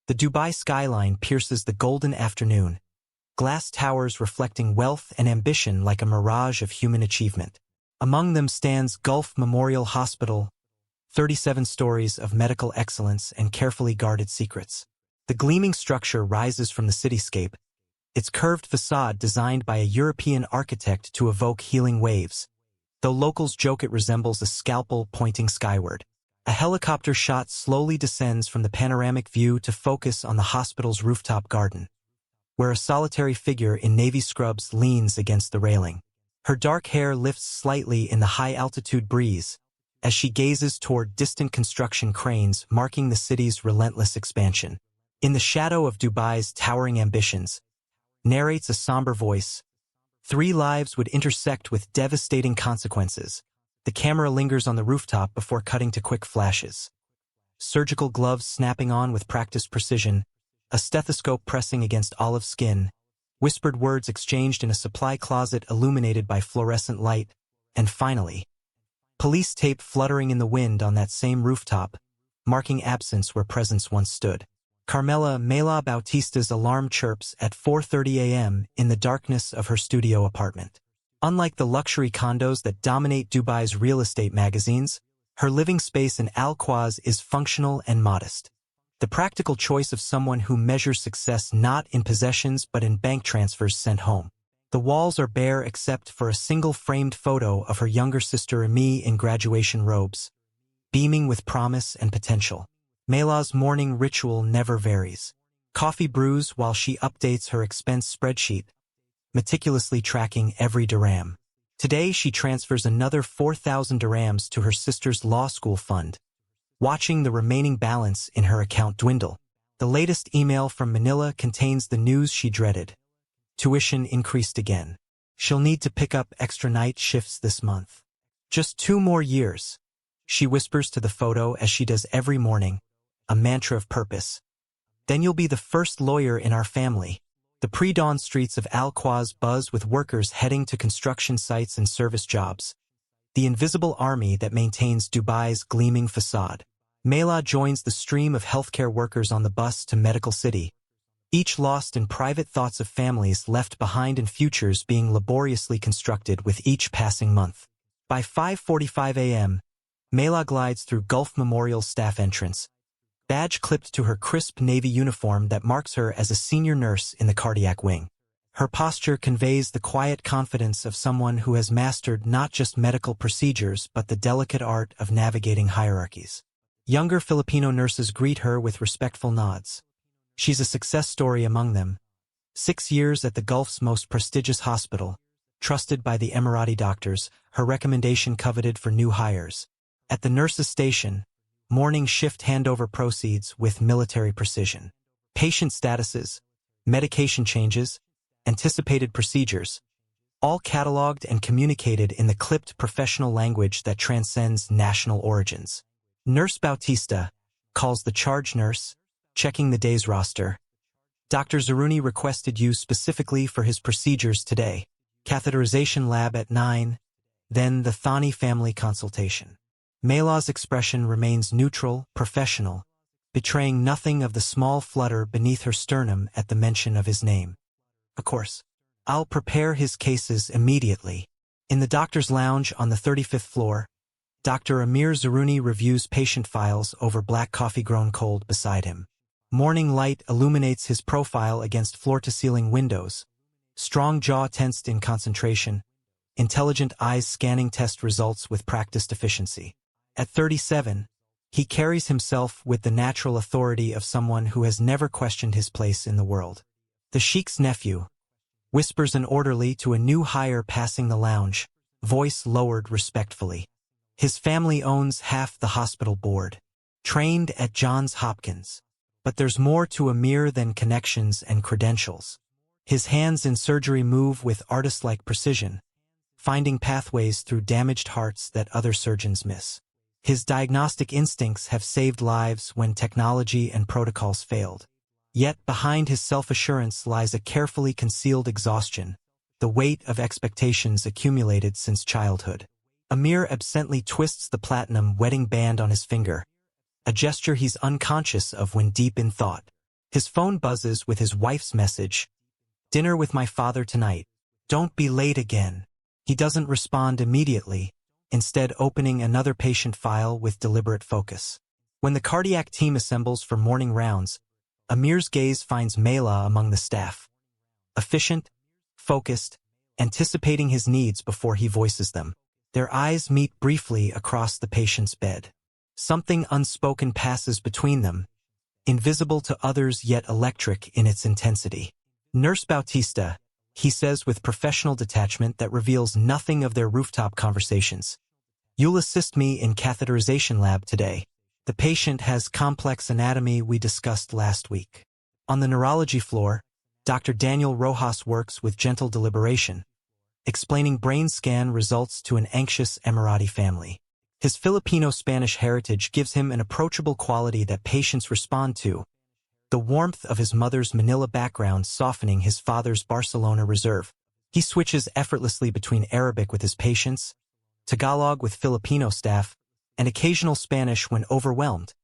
The Dubai skyline pierces the golden afternoon, glass towers reflecting wealth and ambition like a mirage of human achievement. Among them stands Gulf Memorial Hospital, 37 stories of medical excellence and carefully guarded secrets. The gleaming structure rises from the cityscape, its curved facade designed by a European architect to evoke healing waves, though locals joke it resembles a scalpel pointing skyward. A helicopter shot slowly descends from the panoramic view to focus on the hospital's rooftop garden, where a solitary figure in navy scrubs leans against the railing. Her dark hair lifts slightly in the high-altitude breeze as she gazes toward distant construction cranes marking the city's relentless expansion. In the shadow of Dubai's towering ambitions, narrates a somber voice, 3 lives would intersect with devastating consequences. The camera lingers on the rooftop before cutting to quick flashes. Surgical gloves snapping on with practiced precision, a stethoscope pressing against olive skin, whispered words exchanged in a supply closet illuminated by fluorescent light, and finally, police tape fluttering in the wind on that same rooftop, marking absence where presence once stood. Carmela Mela Bautista's alarm chirps at 4:30 a.m. in the darkness of her studio apartment. Unlike the luxury condos that dominate Dubai's real estate magazines, her living space in Al Quoz is functional and modest. The practical choice of someone who measures success not in possessions but in bank transfers sent home. The walls are bare except for a single framed photo of her younger sister Emi in graduation robes, beaming with promise and potential. Mela's morning ritual never varies. Coffee brews while she updates her expense spreadsheet, meticulously tracking every dirham. Today she transfers another 4,000 dirhams to her sister's law school fund, watching the remaining balance in her account dwindle. The latest email from Manila contains the news she dreaded. Tuition increased again. She'll need to pick up extra night shifts this month. Just 2 more years, she whispers to the photo as she does every morning, a mantra of purpose. Then you'll be the first lawyer in our family. The pre-dawn streets of Al Quoz buzz with workers heading to construction sites and service jobs, the invisible army that maintains Dubai's gleaming facade. Mela joins the stream of healthcare workers on the bus to Medical City, each lost in private thoughts of families left behind and futures being laboriously constructed with each passing month. By 5:45 a.m., Mela glides through Gulf Memorial's staff entrance, badge clipped to her crisp navy uniform that marks her as a senior nurse in the cardiac wing. Her posture conveys the quiet confidence of someone who has mastered not just medical procedures but the delicate art of navigating hierarchies. Younger Filipino nurses greet her with respectful nods. She's a success story among them. 6 years at the Gulf's most prestigious hospital, trusted by the Emirati doctors, her recommendation coveted for new hires. At the nurses' station, morning shift handover proceeds with military precision. Patient statuses, medication changes, anticipated procedures, all cataloged and communicated in the clipped professional language that transcends national origins. Nurse Bautista calls the charge nurse, checking the day's roster. Dr. Zaruni requested you specifically for his procedures today. Catheterization lab at 9, then the Thani family consultation. Mela's expression remains neutral, professional, betraying nothing of the small flutter beneath her sternum at the mention of his name. Of course, I'll prepare his cases immediately. In the doctor's lounge on the 35th floor, Dr. Amir Zaruni reviews patient files over black coffee grown cold beside him. Morning light illuminates his profile against floor-to-ceiling windows, strong jaw tensed in concentration, intelligent eyes scanning test results with practiced efficiency. At 37, he carries himself with the natural authority of someone who has never questioned his place in the world. The sheik's nephew whispers an orderly to a new hire passing the lounge, voice lowered respectfully. His family owns half the hospital board, trained at Johns Hopkins. But there's more to Amir than connections and credentials. His hands in surgery move with artist-like precision, finding pathways through damaged hearts that other surgeons miss. His diagnostic instincts have saved lives when technology and protocols failed. Yet behind his self-assurance lies a carefully concealed exhaustion, the weight of expectations accumulated since childhood. Amir absently twists the platinum wedding band on his finger, a gesture he's unconscious of when deep in thought. His phone buzzes with his wife's message, "Dinner with my father tonight. Don't be late again." He doesn't respond immediately, instead opening another patient file with deliberate focus. When the cardiac team assembles for morning rounds, Amir's gaze finds Mela among the staff. Efficient, focused, anticipating his needs before he voices them. Their eyes meet briefly across the patient's bed. Something unspoken passes between them, invisible to others yet electric in its intensity. "Nurse Bautista," he says with professional detachment that reveals nothing of their rooftop conversations. "You'll assist me in catheterization lab today. The patient has complex anatomy we discussed last week." On the neurology floor, Dr. Daniel Rojas works with gentle deliberation, explaining brain scan results to an anxious Emirati family. His Filipino-Spanish heritage gives him an approachable quality that patients respond to, the warmth of his mother's Manila background softening his father's Barcelona reserve. He switches effortlessly between Arabic with his patients, Tagalog with Filipino staff, and occasional Spanish when overwhelmed.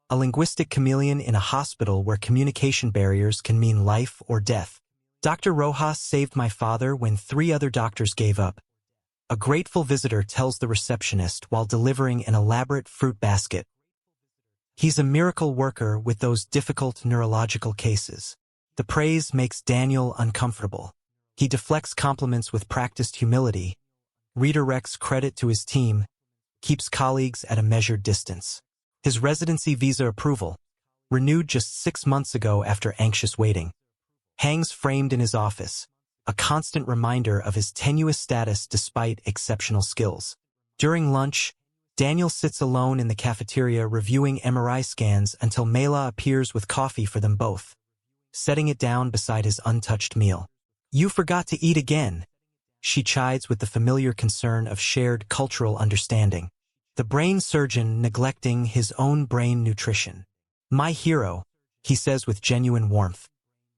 A linguistic chameleon in a hospital where communication barriers can mean life or death. "Dr. Rojas saved my father when 3 other doctors gave up," a grateful visitor tells the receptionist while delivering an elaborate fruit basket. He's a miracle worker with those difficult neurological cases. The praise makes Daniel uncomfortable. He deflects compliments with practiced humility, redirects credit to his team, keeps colleagues at a measured distance. His residency visa approval, renewed just 6 months ago after anxious waiting, hangs framed in his office, a constant reminder of his tenuous status despite exceptional skills. During lunch, Daniel sits alone in the cafeteria reviewing MRI scans until Mela appears with coffee for them both, setting it down beside his untouched meal. "You forgot to eat again," she chides with the familiar concern of shared cultural understanding. The brain surgeon neglecting his own brain nutrition. "My hero," he says with genuine warmth.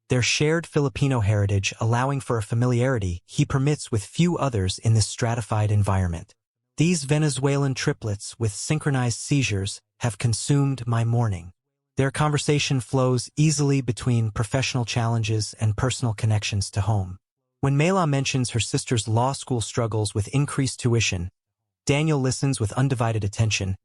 Their shared Filipino heritage allowing for a familiarity he permits with few others in this stratified environment. "These Venezuelan triplets with synchronized seizures have consumed my morning." Their conversation flows easily between professional challenges and personal connections to home. When Mela mentions her sister's law school struggles with increased tuition, Daniel listens with undivided attention,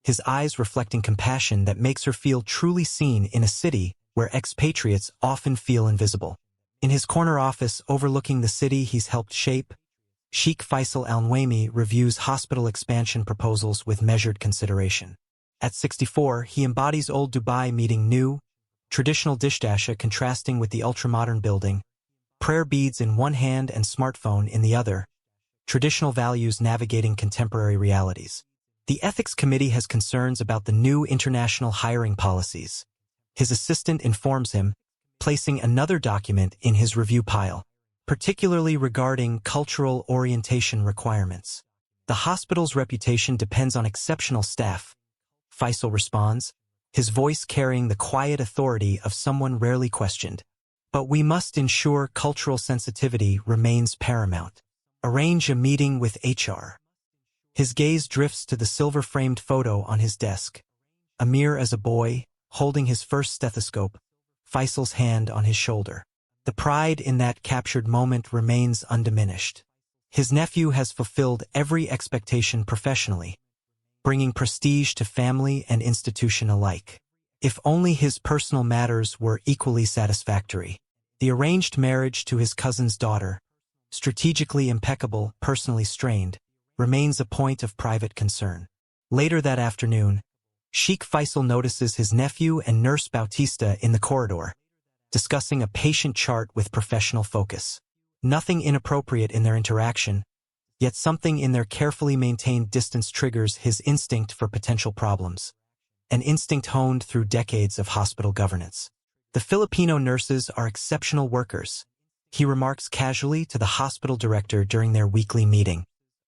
his eyes reflecting compassion that makes her feel truly seen in a city where expatriates often feel invisible. In his corner office overlooking the city he's helped shape, Sheikh Faisal Al-Nuaimi reviews hospital expansion proposals with measured consideration. At 64, he embodies old Dubai meeting new, traditional dishdasha contrasting with the ultramodern building, prayer beads in one hand and smartphone in the other, traditional values navigating contemporary realities. The ethics committee has concerns about the new international hiring policies. His assistant informs him, placing another document in his review pile, particularly regarding cultural orientation requirements. "The hospital's reputation depends on exceptional staff," Faisal responds, his voice carrying the quiet authority of someone rarely questioned. "But we must ensure cultural sensitivity remains paramount. Arrange a meeting with HR." His gaze drifts to the silver-framed photo on his desk. Amir as a boy, holding his first stethoscope, Faisal's hand on his shoulder. The pride in that captured moment remains undiminished. His nephew has fulfilled every expectation professionally, bringing prestige to family and institution alike. If only his personal matters were equally satisfactory. The arranged marriage to his cousin's daughter, strategically impeccable, personally strained, remains a point of private concern. Later that afternoon, Sheikh Faisal notices his nephew and Nurse Bautista in the corridor, discussing a patient chart with professional focus. Nothing inappropriate in their interaction, yet something in their carefully maintained distance triggers his instinct for potential problems, an instinct honed through decades of hospital governance. "The Filipino nurses are exceptional workers," he remarks casually to the hospital director during their weekly meeting.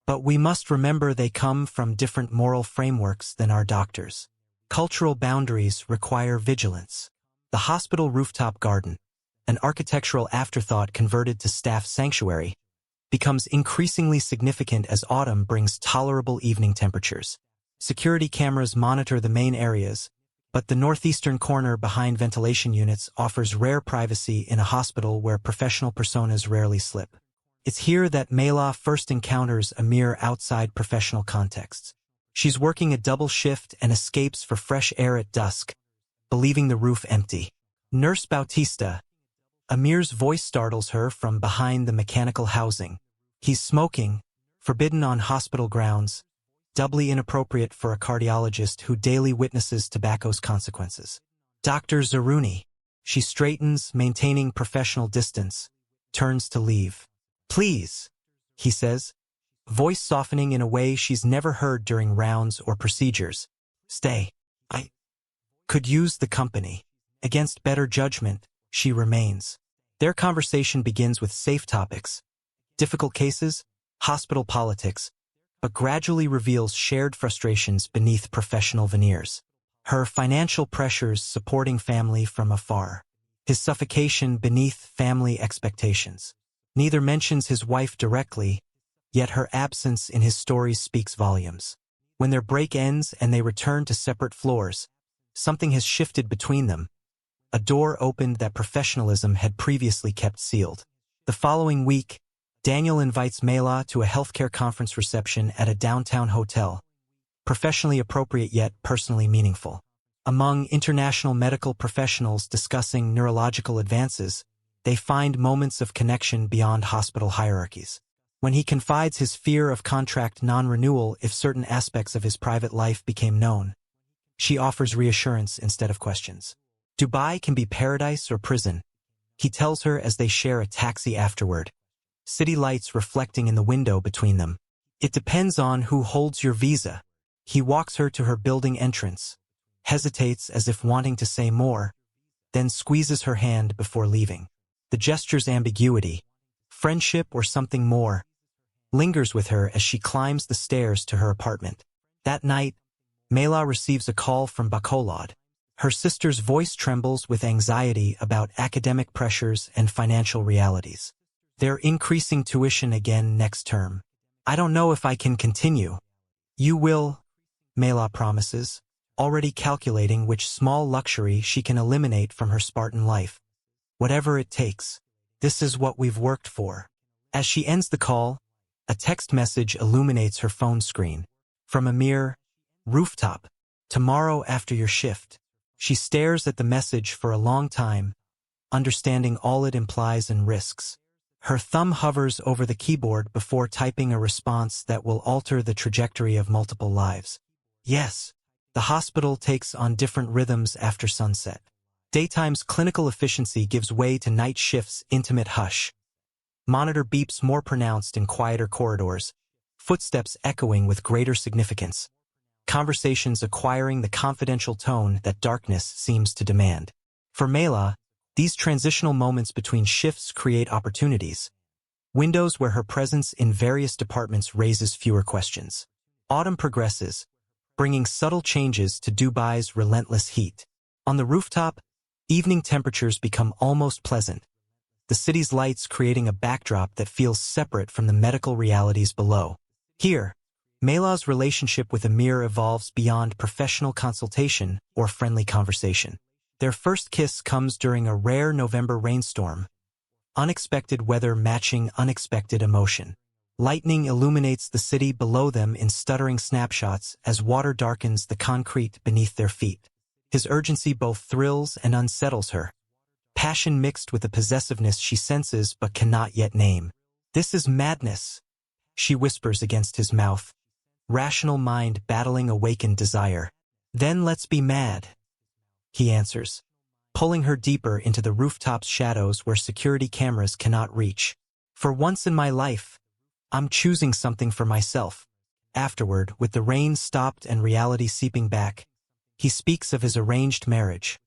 "But we must remember they come from different moral frameworks than our doctors. Cultural boundaries require vigilance." The hospital rooftop garden, an architectural afterthought converted to staff sanctuary, becomes increasingly significant as autumn brings tolerable evening temperatures. Security cameras monitor the main areas, But the northeastern corner behind ventilation units offers rare privacy in a hospital where professional personas rarely slip. It's here that Mela first encounters a mere outside professional contexts. She's working a double shift and escapes for fresh air at dusk, believing the roof empty. Nurse Bautista. Amir's voice startles her from behind the mechanical housing. He's smoking, forbidden on hospital grounds, doubly inappropriate for a cardiologist who daily witnesses tobacco's consequences. Dr. Zaruni. She straightens, maintaining professional distance, turns to leave. Please, he says, voice softening in a way she's never heard during rounds or procedures. Stay. I could use the company. Against better judgment, she remains. Their conversation begins with safe topics, difficult cases, hospital politics, but gradually reveals shared frustrations beneath professional veneers. Her financial pressures supporting family from afar. His suffocation beneath family expectations. Neither mentions his wife directly, yet her absence in his story speaks volumes. When their break ends and they return to separate floors, something has shifted between them. A door opened that professionalism had previously kept sealed. The following week, Daniel invites Mela to a healthcare conference reception at a downtown hotel. Professionally appropriate yet personally meaningful. Among international medical professionals discussing neurological advances, they find moments of connection beyond hospital hierarchies. When he confides his fear of contract non-renewal if certain aspects of his private life became known, she offers reassurance instead of questions. Dubai can be paradise or prison, he tells her as they share a taxi afterward. City lights reflecting in the window between them. It depends on who holds your visa. He walks her to her building entrance, hesitates as if wanting to say more, then squeezes her hand before leaving. The gesture's ambiguity, friendship or something more, lingers with her as she climbs the stairs to her apartment. That night, Mela receives a call from Bacolod. Her sister's voice trembles with anxiety about academic pressures and financial realities. They're increasing tuition again next term. I don't know if I can continue. You will, Mela promises, already calculating which small luxury she can eliminate from her Spartan life. Whatever it takes. This is what we've worked for. As she ends the call, a text message illuminates her phone screen. From Amir, rooftop, tomorrow after your shift. She stares at the message for a long time, understanding all it implies and risks. Her thumb hovers over the keyboard before typing a response that will alter the trajectory of multiple lives. Yes, the hospital takes on different rhythms after sunset. Daytime's clinical efficiency gives way to night shift's intimate hush. Monitor beeps more pronounced in quieter corridors, footsteps echoing with greater significance. Conversations acquiring the confidential tone that darkness seems to demand. For Mela, these transitional moments between shifts create opportunities, windows where her presence in various departments raises fewer questions. Autumn progresses, bringing subtle changes to Dubai's relentless heat. On the rooftop, evening temperatures become almost pleasant, the city's lights creating a backdrop that feels separate from the medical realities below. Here, Mela's relationship with Amir evolves beyond professional consultation or friendly conversation. Their first kiss comes during a rare November rainstorm, unexpected weather matching unexpected emotion. Lightning illuminates the city below them in stuttering snapshots as water darkens the concrete beneath their feet. His urgency both thrills and unsettles her, passion mixed with a possessiveness she senses but cannot yet name. This is madness, she whispers against his mouth, rational mind battling awakened desire. Then let's be mad, he answers, pulling her deeper into the rooftop's shadows where security cameras cannot reach. For once in my life, I'm choosing something for myself. Afterward, with the rain stopped and reality seeping back, he speaks of his arranged marriage.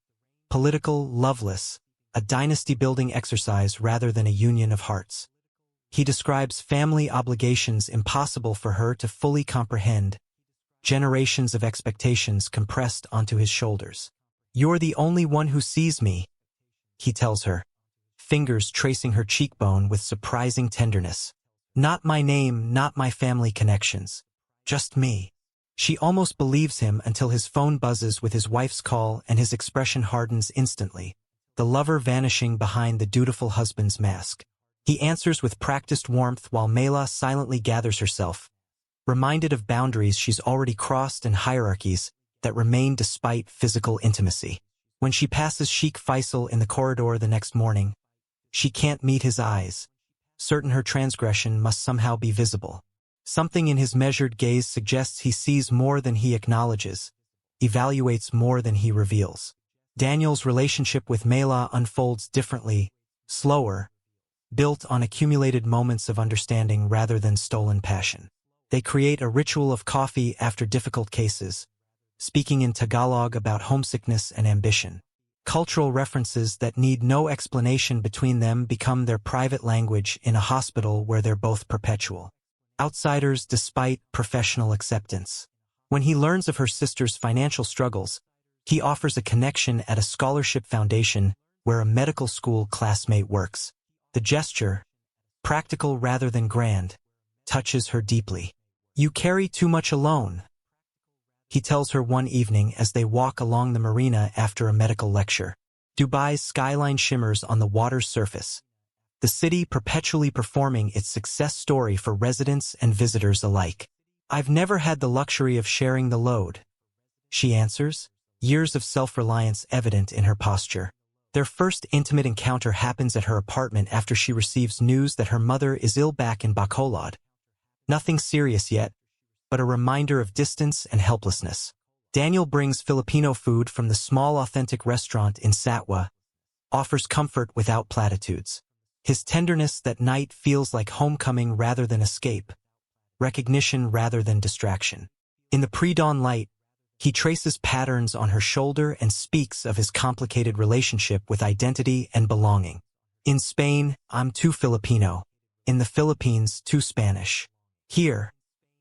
Political, loveless, a dynasty-building exercise rather than a union of hearts. He describes family obligations impossible for her to fully comprehend, generations of expectations compressed onto his shoulders. You're the only one who sees me, he tells her, fingers tracing her cheekbone with surprising tenderness. Not my name, not my family connections. Just me. She almost believes him until his phone buzzes with his wife's call and his expression hardens instantly, the lover vanishing behind the dutiful husband's mask. He answers with practiced warmth while Mela silently gathers herself, reminded of boundaries she's already crossed and hierarchies that remain despite physical intimacy. When she passes Sheikh Faisal in the corridor the next morning, she can't meet his eyes, certain her transgression must somehow be visible. Something in his measured gaze suggests he sees more than he acknowledges, evaluates more than he reveals. Daniel's relationship with Mela unfolds differently, slower, built on accumulated moments of understanding rather than stolen passion. They create a ritual of coffee after difficult cases, speaking in Tagalog about homesickness and ambition. Cultural references that need no explanation between them become their private language in a hospital where they're both perpetual outsiders despite professional acceptance. When he learns of her sister's financial struggles, he offers a connection at a scholarship foundation where a medical school classmate works. The gesture, practical rather than grand, touches her deeply. "You carry too much alone," he tells her one evening as they walk along the marina after a medical lecture. Dubai's skyline shimmers on the water's surface, the city perpetually performing its success story for residents and visitors alike. "I've never had the luxury of sharing the load," she answers, years of self-reliance evident in her posture. Their first intimate encounter happens at her apartment after she receives news that her mother is ill back in Bacolod. Nothing serious yet, but a reminder of distance and helplessness. Daniel brings Filipino food from the small authentic restaurant in Satwa, offers comfort without platitudes. His tenderness that night feels like homecoming rather than escape, recognition rather than distraction. In the pre-dawn light, he traces patterns on her shoulder and speaks of his complicated relationship with identity and belonging. In Spain, I'm too Filipino. In the Philippines, too Spanish. Here,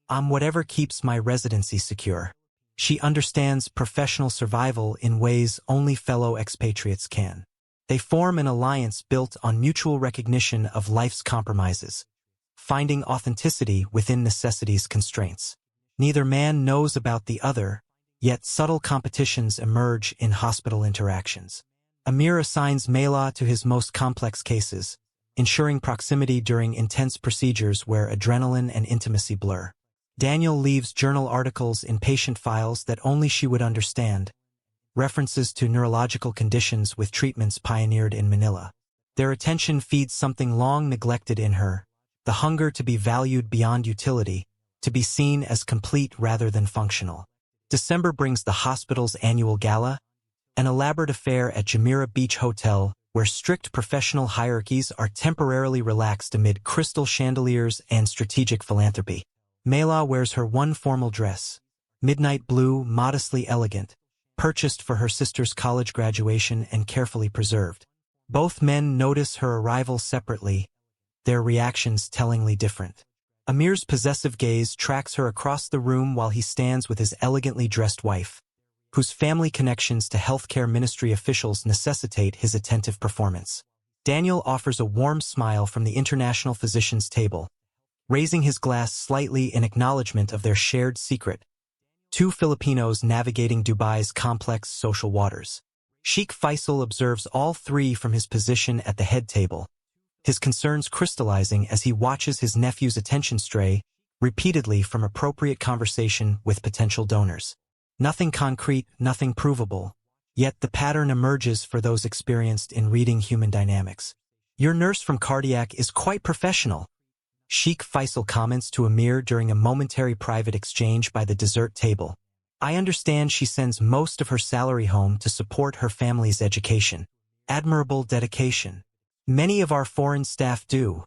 I'm whatever keeps my residency secure. She understands professional survival in ways only fellow expatriates can. They form an alliance built on mutual recognition of life's compromises, finding authenticity within necessity's constraints. Neither man knows about the other, yet subtle competitions emerge in hospital interactions. Amir assigns Mela to his most complex cases, ensuring proximity during intense procedures where adrenaline and intimacy blur. Daniel leaves journal articles in patient files that only she would understand, references to neurological conditions with treatments pioneered in Manila. Their attention feeds something long neglected in her, the hunger to be valued beyond utility, to be seen as complete rather than functional. December brings the hospital's annual gala, an elaborate affair at Jumeirah Beach Hotel where strict professional hierarchies are temporarily relaxed amid crystal chandeliers and strategic philanthropy. Mela wears her one formal dress, midnight blue, modestly elegant, purchased for her sister's college graduation and carefully preserved. Both men notice her arrival separately, their reactions tellingly different. Amir's possessive gaze tracks her across the room while he stands with his elegantly dressed wife, whose family connections to healthcare ministry officials necessitate his attentive performance. Daniel offers a warm smile from the international physician's table, raising his glass slightly in acknowledgement of their shared secret, two Filipinos navigating Dubai's complex social waters. Sheikh Faisal observes all three from his position at the head table, his concerns crystallizing as he watches his nephew's attention stray repeatedly from appropriate conversation with potential donors. Nothing concrete, nothing provable, yet the pattern emerges for those experienced in reading human dynamics. "Your nurse from cardiac is quite professional," Sheikh Faisal comments to Amir during a momentary private exchange by the dessert table. "I understand she sends most of her salary home to support her family's education. Admirable dedication. Many of our foreign staff do,"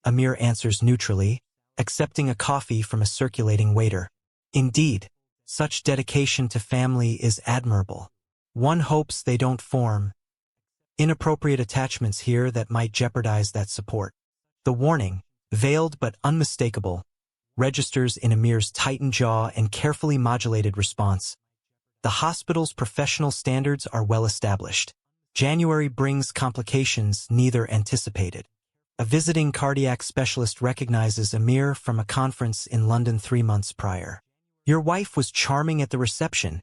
Amir answers neutrally, accepting a coffee from a circulating waiter. "Indeed, such dedication to family is admirable. One hopes they don't form inappropriate attachments here that might jeopardize that support." The warning, veiled but unmistakable, registers in Amir's tightened jaw and carefully modulated response. The hospital's professional standards are well established. January brings complications neither anticipated. A visiting cardiac specialist recognizes Amir from a conference in London 3 months prior. Your wife was charming at the reception,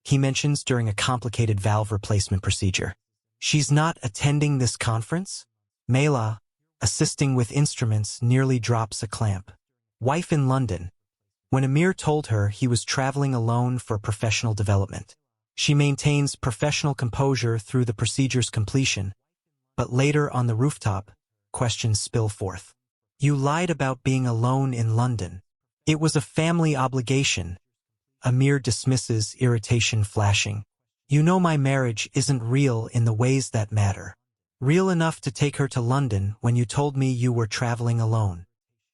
he mentions during a complicated valve replacement procedure. She's not attending this conference? Mela, assisting with instruments, nearly drops a clamp. Wife in London. When Amir told her he was traveling alone for professional development, she maintains professional composure through the procedure's completion, but later on the rooftop, questions spill forth. You lied about being alone in London. It was a family obligation. Amir dismisses, irritation flashing. You know my marriage isn't real in the ways that matter. Real enough to take her to London when you told me you were traveling alone.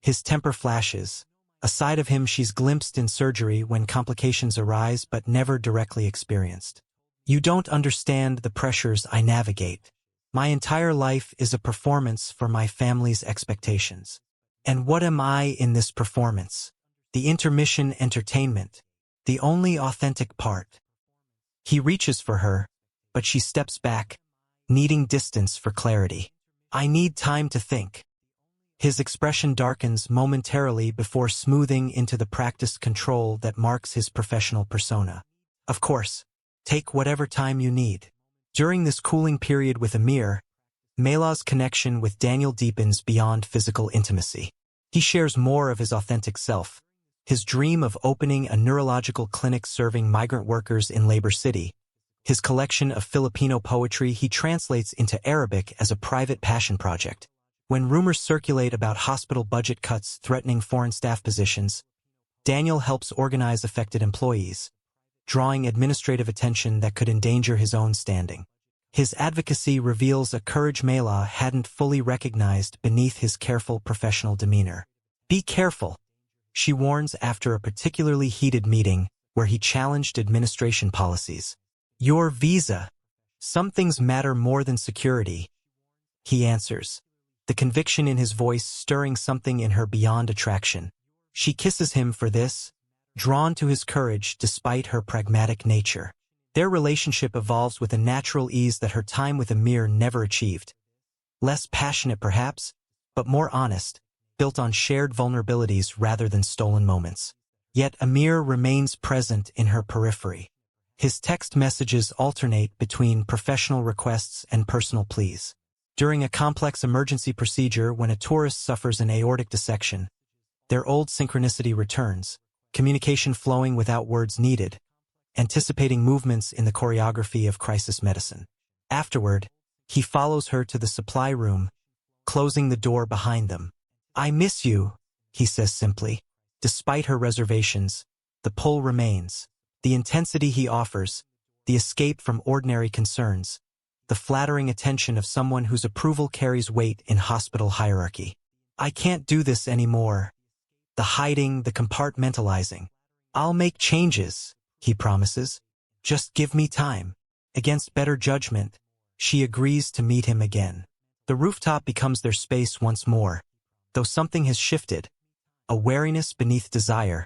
His temper flashes, a side of him she's glimpsed in surgery when complications arise but never directly experienced. You don't understand the pressures I navigate. My entire life is a performance for my family's expectations. And what am I in this performance? The intermission entertainment, the only authentic part. He reaches for her, but she steps back, needing distance for clarity. I need time to think. His expression darkens momentarily before smoothing into the practiced control that marks his professional persona. Of course, take whatever time you need. During this cooling period with Amir, Mela's connection with Daniel deepens beyond physical intimacy. He shares more of his authentic self. His dream of opening a neurological clinic serving migrant workers in Labor City. His collection of Filipino poetry he translates into Arabic as a private passion project. When rumors circulate about hospital budget cuts threatening foreign staff positions, Daniel helps organize affected employees, drawing administrative attention that could endanger his own standing. His advocacy reveals a courage Mela hadn't fully recognized beneath his careful professional demeanor. Be careful, she warns after a particularly heated meeting where he challenged administration policies. Your visa. Some things matter more than security, he answers, the conviction in his voice stirring something in her beyond attraction. She kisses him for this, drawn to his courage despite her pragmatic nature. Their relationship evolves with a natural ease that her time with Amir never achieved. Less passionate perhaps, but more honest, built on shared vulnerabilities rather than stolen moments. Yet Amir remains present in her periphery. His text messages alternate between professional requests and personal pleas. During a complex emergency procedure when a tourist suffers an aortic dissection, their old synchronicity returns, communication flowing without words needed, anticipating movements in the choreography of crisis medicine. Afterward, he follows her to the supply room, closing the door behind them. I miss you, he says simply. Despite her reservations, the pull remains. The intensity he offers, the escape from ordinary concerns, the flattering attention of someone whose approval carries weight in hospital hierarchy. I can't do this anymore. The hiding, the compartmentalizing. I'll make changes, he promises. Just give me time. Against better judgment, she agrees to meet him again. The rooftop becomes their space once more, though something has shifted. A wariness beneath desire,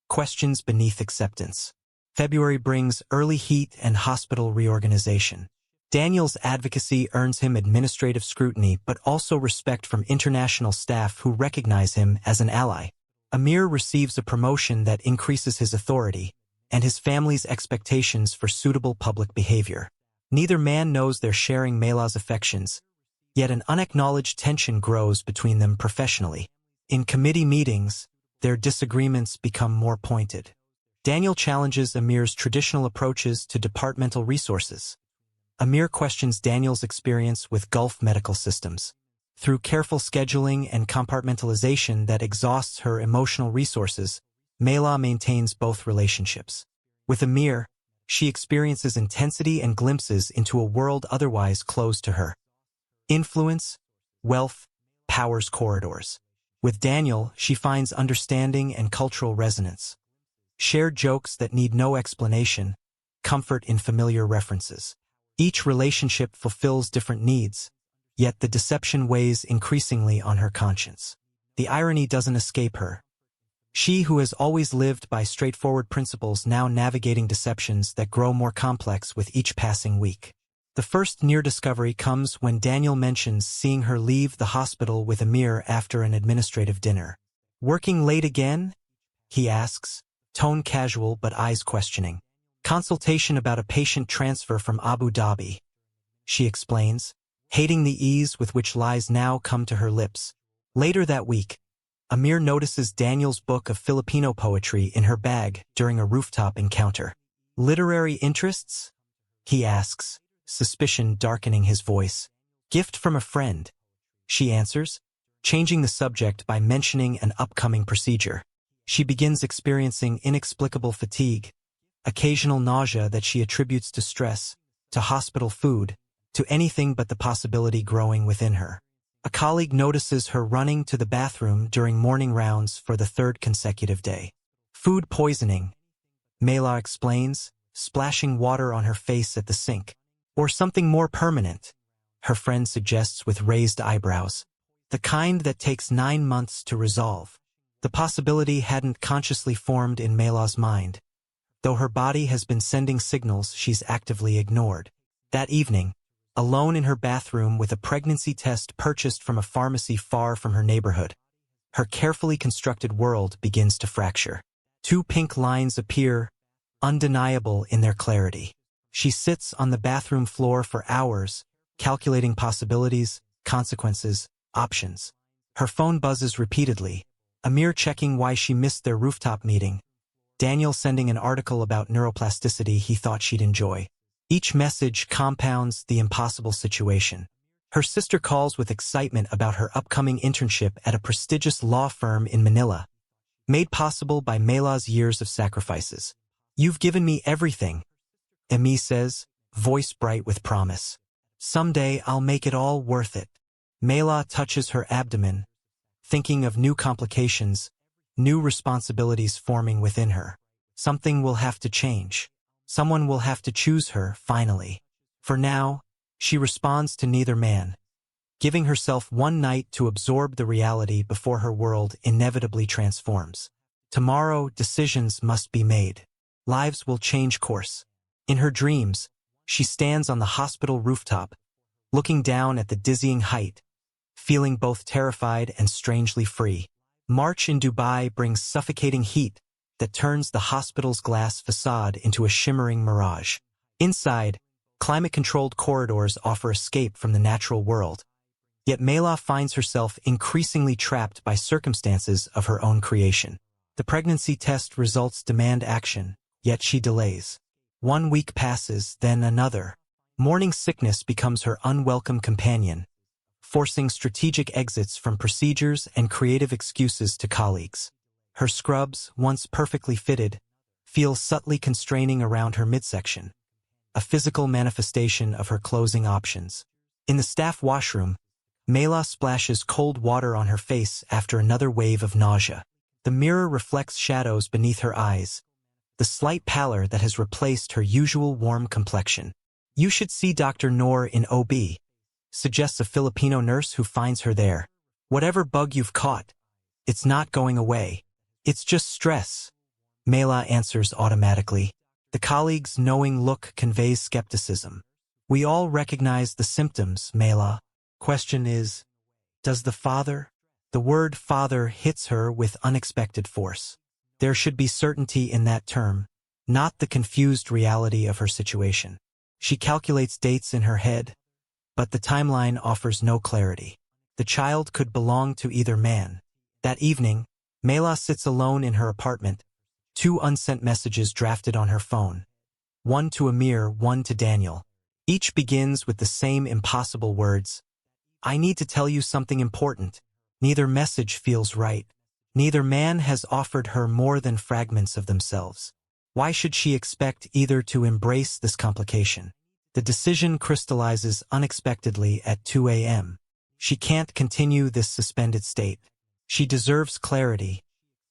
questions beneath acceptance. February brings early heat and hospital reorganization. Daniel's advocacy earns him administrative scrutiny but also respect from international staff who recognize him as an ally. Amir receives a promotion that increases his authority and his family's expectations for suitable public behavior. Neither man knows they're sharing Mela's affections, yet an unacknowledged tension grows between them professionally. In committee meetings, their disagreements become more pointed. Daniel challenges Amir's traditional approaches to departmental resources. Amir questions Daniel's experience with Gulf medical systems. Through careful scheduling and compartmentalization that exhausts her emotional resources, Mela maintains both relationships. With Amir, she experiences intensity and glimpses into a world otherwise closed to her. Influence, wealth, power's corridors. With Daniel, she finds understanding and cultural resonance. Shared jokes that need no explanation, comfort in familiar references. Each relationship fulfills different needs, yet the deception weighs increasingly on her conscience. The irony doesn't escape her. She who has always lived by straightforward principles now navigating deceptions that grow more complex with each passing week. The first near discovery comes when Daniel mentions seeing her leave the hospital with Amir after an administrative dinner. Working late again? He asks. tone casual but eyes questioning. Consultation about a patient transfer from Abu Dhabi, she explains, hating the ease with which lies now come to her lips. Later that week, Amir notices Daniel's book of Filipino poetry in her bag during a rooftop encounter. Literary interests? He asks, suspicion darkening his voice. Gift from a friend, she answers, changing the subject by mentioning an upcoming procedure. She begins experiencing inexplicable fatigue, occasional nausea that she attributes to stress, to hospital food, to anything but the possibility growing within her. A colleague notices her running to the bathroom during morning rounds for the third consecutive day. Food poisoning, Mela explains, splashing water on her face at the sink. Or something more permanent, her friend suggests with raised eyebrows. The kind that takes 9 months to resolve. The possibility hadn't consciously formed in Mela's mind, though her body has been sending signals she's actively ignored. That evening, alone in her bathroom with a pregnancy test purchased from a pharmacy far from her neighborhood, her carefully constructed world begins to fracture. 2 pink lines appear, undeniable in their clarity. She sits on the bathroom floor for hours, calculating possibilities, consequences, options. Her phone buzzes repeatedly, Amir checking why she missed their rooftop meeting, Daniel sending an article about neuroplasticity he thought she'd enjoy. Each message compounds the impossible situation. Her sister calls with excitement about her upcoming internship at a prestigious law firm in Manila, made possible by Mela's years of sacrifices. You've given me everything, Emi says, voice bright with promise. Someday I'll make it all worth it. Mela touches her abdomen, thinking of new complications, new responsibilities forming within her. Something will have to change. Someone will have to choose her, finally. For now, she responds to neither man, giving herself one night to absorb the reality before her world inevitably transforms. Tomorrow, decisions must be made. Lives will change course. In her dreams, she stands on the hospital rooftop, looking down at the dizzying height, feeling both terrified and strangely free. March in Dubai brings suffocating heat that turns the hospital's glass facade into a shimmering mirage. Inside, climate-controlled corridors offer escape from the natural world. Yet Mela finds herself increasingly trapped by circumstances of her own creation. The pregnancy test results demand action, yet she delays. 1 week passes, then another. Morning sickness becomes her unwelcome companion, forcing strategic exits from procedures and creative excuses to colleagues. Her scrubs, once perfectly fitted, feel subtly constraining around her midsection, a physical manifestation of her closing options. In the staff washroom, Mela splashes cold water on her face after another wave of nausea. The mirror reflects shadows beneath her eyes, the slight pallor that has replaced her usual warm complexion. You should see Dr. Noor in OB, suggests a Filipino nurse who finds her there. Whatever bug you've caught, it's not going away. It's just stress, Mela answers automatically. The colleague's knowing look conveys skepticism. We all recognize the symptoms, Mela. Question is, does the father? The word father hits her with unexpected force. There should be certainty in that term, not the confused reality of her situation. She calculates dates in her head, but the timeline offers no clarity. The child could belong to either man. That evening, Mela sits alone in her apartment, 2 unsent messages drafted on her phone. One to Amir, one to Daniel. Each begins with the same impossible words. I need to tell you something important. Neither message feels right. Neither man has offered her more than fragments of themselves. Why should she expect either to embrace this complication? The decision crystallizes unexpectedly at 2 a.m. She can't continue this suspended state. She deserves clarity,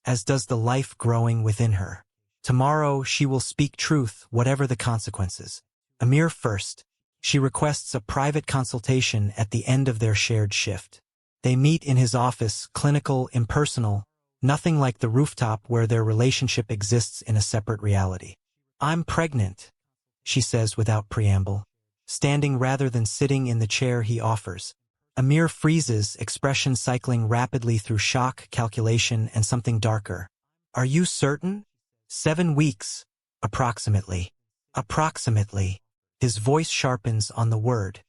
as does the life growing within her. Tomorrow she will speak truth, whatever the consequences. Amir first. She requests a private consultation at the end of their shared shift. They meet in his office, clinical, impersonal, nothing like the rooftop where their relationship exists in a separate reality. I'm pregnant, she says without preamble, standing rather than sitting in the chair he offers. Amir freezes, expression cycling rapidly through shock, calculation, and something darker. Are you certain? 7 weeks, approximately. Approximately. His voice sharpens on the word.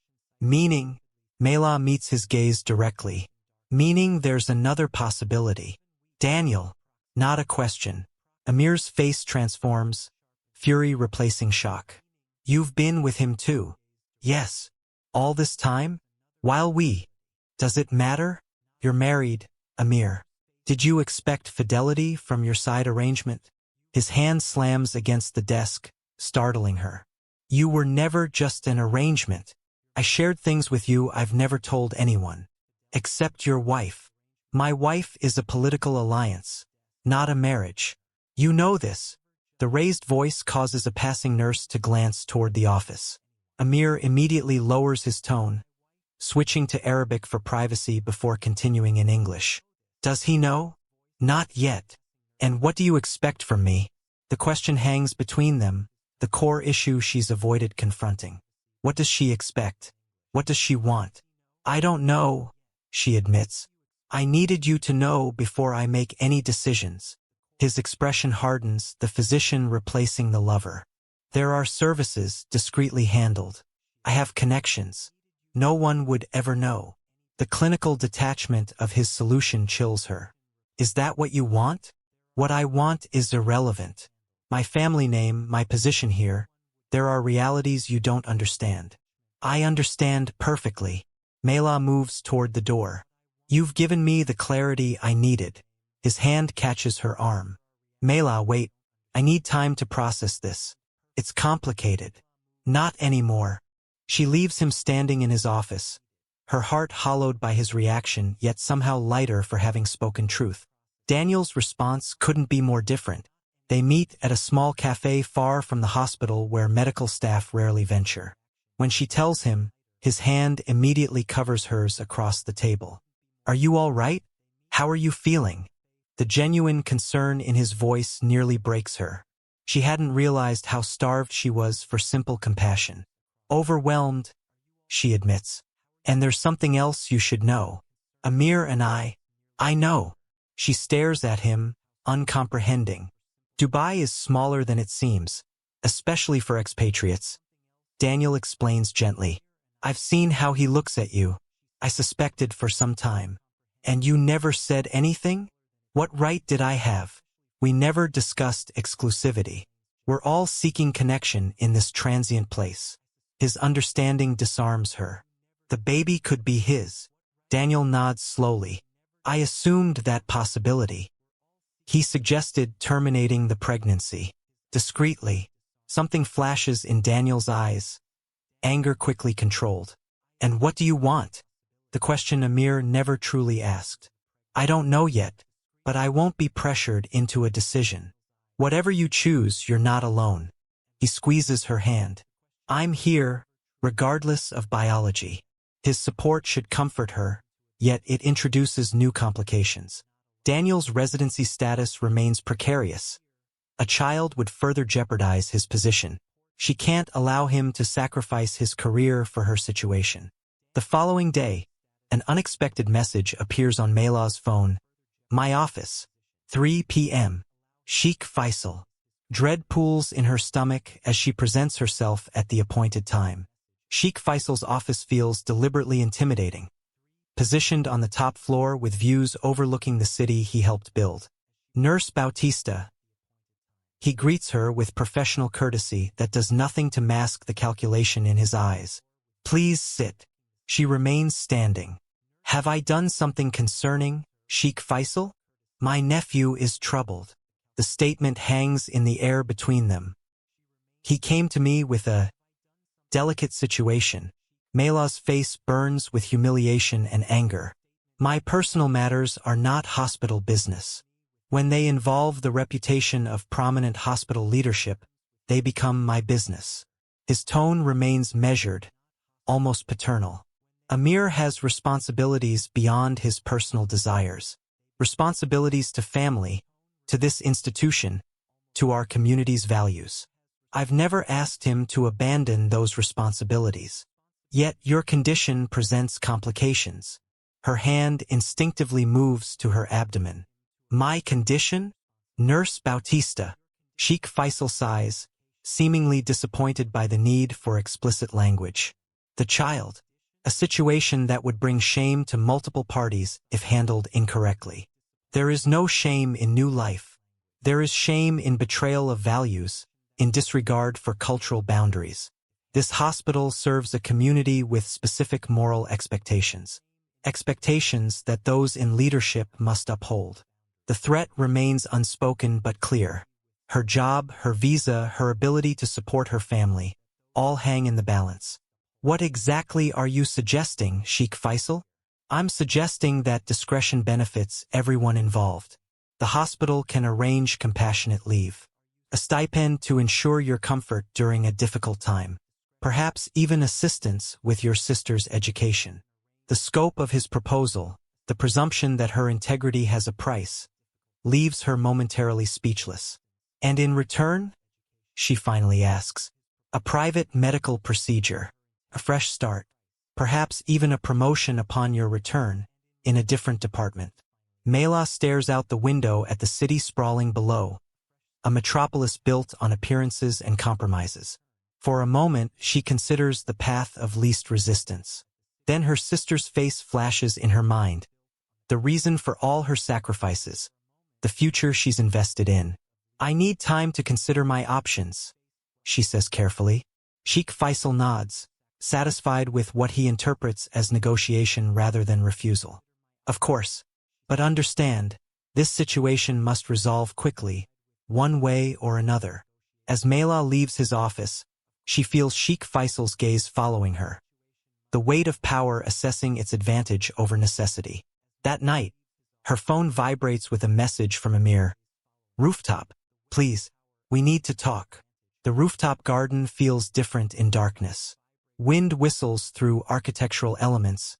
Meaning, Mela meets his gaze directly. Meaning there's another possibility. Daniel, not a question. Amir's face transforms, fury replacing shock. You've been with him too. Yes. All this time? While we. Does it matter? You're married, Amir. Did you expect fidelity from your side arrangement? His hand slams against the desk, startling her. You were never just an arrangement. I shared things with you I've never told anyone. Except your wife. My wife is a political alliance, not a marriage. You know this. The raised voice causes a passing nurse to glance toward the office. Amir immediately lowers his tone, switching to Arabic for privacy before continuing in English. Does he know? Not yet. And what do you expect from me? The question hangs between them, the core issue she's avoided confronting. What does she expect? What does she want? I don't know, she admits. I needed you to know before I make any decisions. His expression hardens, the physician replacing the lover. There are services discreetly handled. I have connections. No one would ever know. The clinical detachment of his solution chills her. Is that what you want? What I want is irrelevant. My family name, my position here. There are realities you don't understand. I understand perfectly. Mela moves toward the door. You've given me the clarity I needed. His hand catches her arm. Mela, wait. I need time to process this. It's complicated. Not anymore. She leaves him standing in his office, her heart hollowed by his reaction, yet somehow lighter for having spoken truth. Daniel's response couldn't be more different. They meet at a small cafe far from the hospital where medical staff rarely venture. When she tells him, his hand immediately covers hers across the table. Are you all right? How are you feeling? The genuine concern in his voice nearly breaks her. She hadn't realized how starved she was for simple compassion. Overwhelmed, she admits. And there's something else you should know. Amir and I know. She stares at him, uncomprehending. Dubai is smaller than it seems, especially for expatriates. Daniel explains gently. I've seen how he looks at you. I suspected for some time. And you never said anything? What right did I have? We never discussed exclusivity. We're all seeking connection in this transient place. His understanding disarms her. The baby could be his. Daniel nods slowly. I assumed that possibility. He suggested terminating the pregnancy. Discreetly, something flashes in Daniel's eyes. Anger quickly controlled. And what do you want? The question Amir never truly asked. I don't know yet, but I won't be pressured into a decision. Whatever you choose, you're not alone. He squeezes her hand. I'm here, regardless of biology. His support should comfort her, yet it introduces new complications. Daniel's residency status remains precarious. A child would further jeopardize his position. She can't allow him to sacrifice his career for her situation. The following day, an unexpected message appears on Mela's phone. My office. 3 p.m. Sheikh Faisal. Dread pools in her stomach as she presents herself at the appointed time. Sheikh Faisal's office feels deliberately intimidating. Positioned on the top floor with views overlooking the city he helped build. Nurse Bautista. He greets her with professional courtesy that does nothing to mask the calculation in his eyes. Please sit. She remains standing. Have I done something concerning, Sheikh Faisal? My nephew is troubled. The statement hangs in the air between them. He came to me with a delicate situation. Mela's face burns with humiliation and anger. My personal matters are not hospital business. When they involve the reputation of prominent hospital leadership, they become my business. His tone remains measured, almost paternal. Amir has responsibilities beyond his personal desires. Responsibilities to family, to this institution, to our community's values. I've never asked him to abandon those responsibilities. Yet your condition presents complications. Her hand instinctively moves to her abdomen. My condition? Nurse Bautista. Sheikh Faisal sighs, seemingly disappointed by the need for explicit language. The child. A situation that would bring shame to multiple parties if handled incorrectly. There is no shame in new life. There is shame in betrayal of values, in disregard for cultural boundaries. This hospital serves a community with specific moral expectations. Expectations that those in leadership must uphold. The threat remains unspoken but clear. Her job, her visa, her ability to support her family, all hang in the balance. What exactly are you suggesting, Sheikh Faisal? I'm suggesting that discretion benefits everyone involved. The hospital can arrange compassionate leave. A stipend to ensure your comfort during a difficult time. Perhaps even assistance with your sister's education. The scope of his proposal, the presumption that her integrity has a price, leaves her momentarily speechless. And in return? She finally asks. A private medical procedure. A fresh start. Perhaps even a promotion upon your return, in a different department. Mela stares out the window at the city sprawling below, a metropolis built on appearances and compromises. For a moment, she considers the path of least resistance. Then her sister's face flashes in her mind. The reason for all her sacrifices. The future she's invested in. I need time to consider my options, she says carefully. Sheikh Faisal nods, satisfied with what he interprets as negotiation rather than refusal. Of course, but understand, this situation must resolve quickly, one way or another. As Mela leaves his office, she feels Sheikh Faisal's gaze following her. The weight of power assessing its advantage over necessity. That night, her phone vibrates with a message from Amir. Rooftop, please, we need to talk. The rooftop garden feels different in darkness. Wind whistles through architectural elements,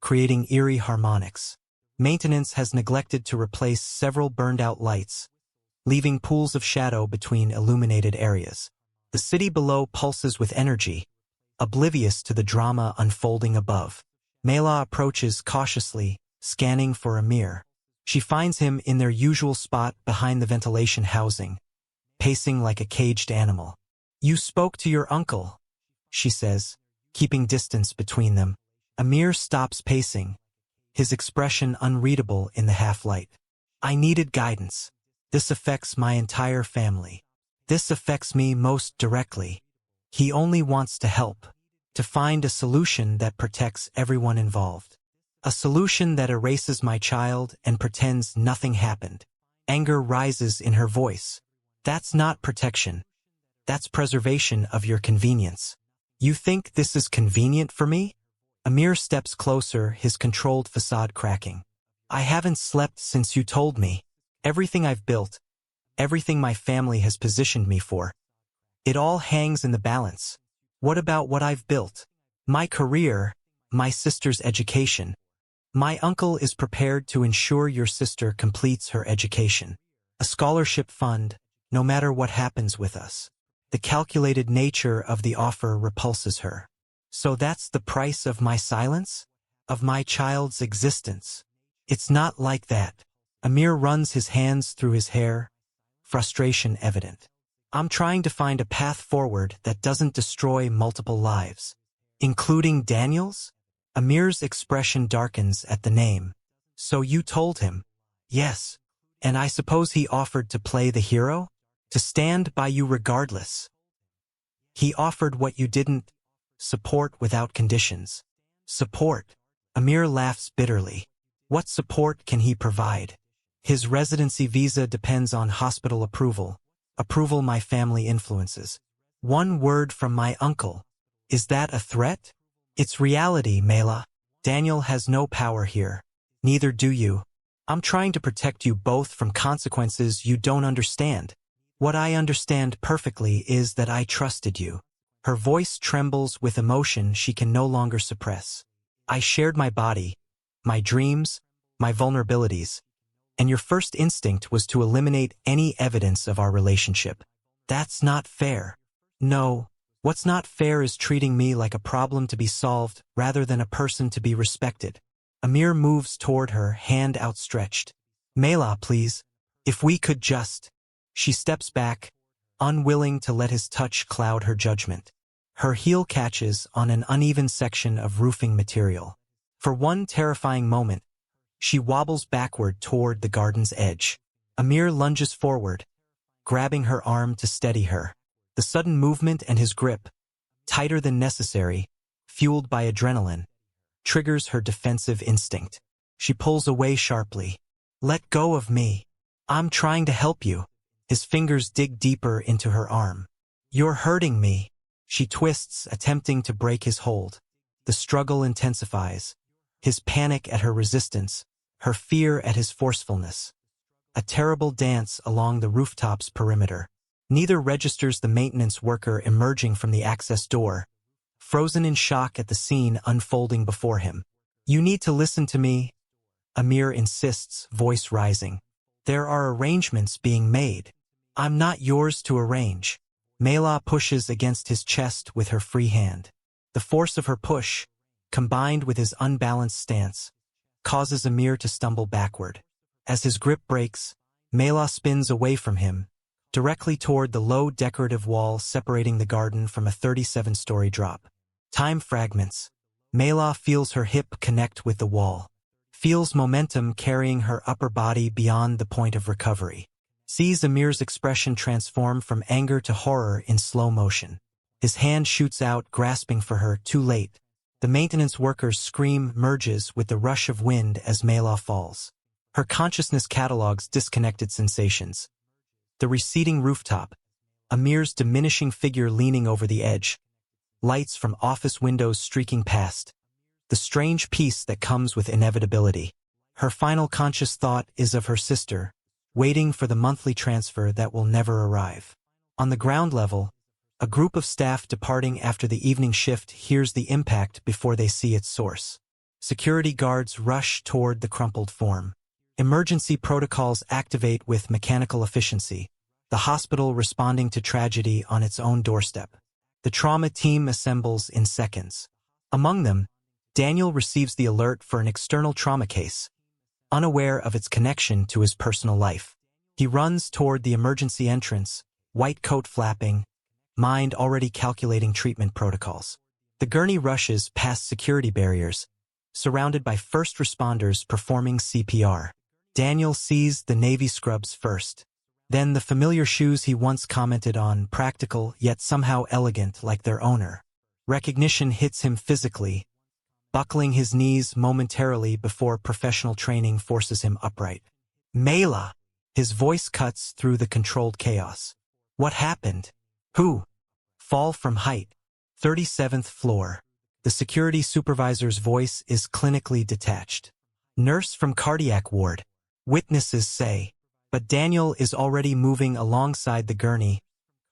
creating eerie harmonics. Maintenance has neglected to replace several burned-out lights, leaving pools of shadow between illuminated areas. The city below pulses with energy, oblivious to the drama unfolding above. Mela approaches cautiously, scanning for Amir. She finds him in their usual spot behind the ventilation housing, pacing like a caged animal. You spoke to your uncle, she says, keeping distance between them. Amir stops pacing, his expression unreadable in the half-light. I needed guidance. This affects my entire family. This affects me most directly. He only wants to help, to find a solution that protects everyone involved. A solution that erases my child and pretends nothing happened. Anger rises in her voice. That's not protection. That's preservation of your convenience. You think this is convenient for me? Amir steps closer, his controlled facade cracking. I haven't slept since you told me. Everything I've built, everything my family has positioned me for. It all hangs in the balance. What about what I've built? My career, my sister's education. My uncle is prepared to ensure your sister completes her education. A scholarship fund, no matter what happens with us. The calculated nature of the offer repulses her. So that's the price of my silence? Of my child's existence? It's not like that. Amir runs his hands through his hair, frustration evident. I'm trying to find a path forward that doesn't destroy multiple lives. Including Daniel's? Amir's expression darkens at the name. So you told him? Yes. And I suppose he offered to play the hero? To stand by you regardless. He offered what you didn't. Support without conditions. Support. Amir laughs bitterly. What support can he provide? His residency visa depends on hospital approval. Approval my family influences. One word from my uncle. Is that a threat? It's reality, Mela. Daniel has no power here. Neither do you. I'm trying to protect you both from consequences you don't understand. What I understand perfectly is that I trusted you. Her voice trembles with emotion she can no longer suppress. I shared my body, my dreams, my vulnerabilities, and your first instinct was to eliminate any evidence of our relationship. That's not fair. No, what's not fair is treating me like a problem to be solved rather than a person to be respected. Amir moves toward her, hand outstretched. Mela, please. If we could just... She steps back, unwilling to let his touch cloud her judgment. Her heel catches on an uneven section of roofing material. For one terrifying moment, she wobbles backward toward the garden's edge. Amir lunges forward, grabbing her arm to steady her. The sudden movement and his grip, tighter than necessary, fueled by adrenaline, triggers her defensive instinct. She pulls away sharply. "Let go of me. I'm trying to help you." His fingers dig deeper into her arm. "You're hurting me." She twists, attempting to break his hold. The struggle intensifies. His panic at her resistance, her fear at his forcefulness. A terrible dance along the rooftop's perimeter. Neither registers the maintenance worker emerging from the access door, frozen in shock at the scene unfolding before him. "You need to listen to me," Amir insists, voice rising. "There are arrangements being made. I'm not yours to arrange." Mela pushes against his chest with her free hand. The force of her push, combined with his unbalanced stance, causes Amir to stumble backward. As his grip breaks, Mela spins away from him, directly toward the low decorative wall separating the garden from a 37-story drop. Time fragments. Mela feels her hip connect with the wall, feels momentum carrying her upper body beyond the point of recovery. Sees Amir's expression transform from anger to horror in slow motion. His hand shoots out, grasping for her, too late. The maintenance worker's scream merges with the rush of wind as Mela falls. Her consciousness catalogs disconnected sensations. The receding rooftop, Amir's diminishing figure leaning over the edge, lights from office windows streaking past. The strange peace that comes with inevitability. Her final conscious thought is of her sister, waiting for the monthly transfer that will never arrive. On the ground level, a group of staff departing after the evening shift hears the impact before they see its source. Security guards rush toward the crumpled form. Emergency protocols activate with mechanical efficiency, the hospital responding to tragedy on its own doorstep. The trauma team assembles in seconds. Among them, Daniel receives the alert for an external trauma case, unaware of its connection to his personal life. He runs toward the emergency entrance, white coat flapping, mind already calculating treatment protocols. The gurney rushes past security barriers, surrounded by first responders performing CPR. Daniel sees the navy scrubs first, then the familiar shoes he once commented on, practical yet somehow elegant like their owner. Recognition hits him physically, buckling his knees momentarily before professional training forces him upright. "Mela!" His voice cuts through the controlled chaos. "What happened? Who?" "Fall from height. 37th floor." The security supervisor's voice is clinically detached. "Nurse from cardiac ward," witnesses say. But Daniel is already moving alongside the gurney,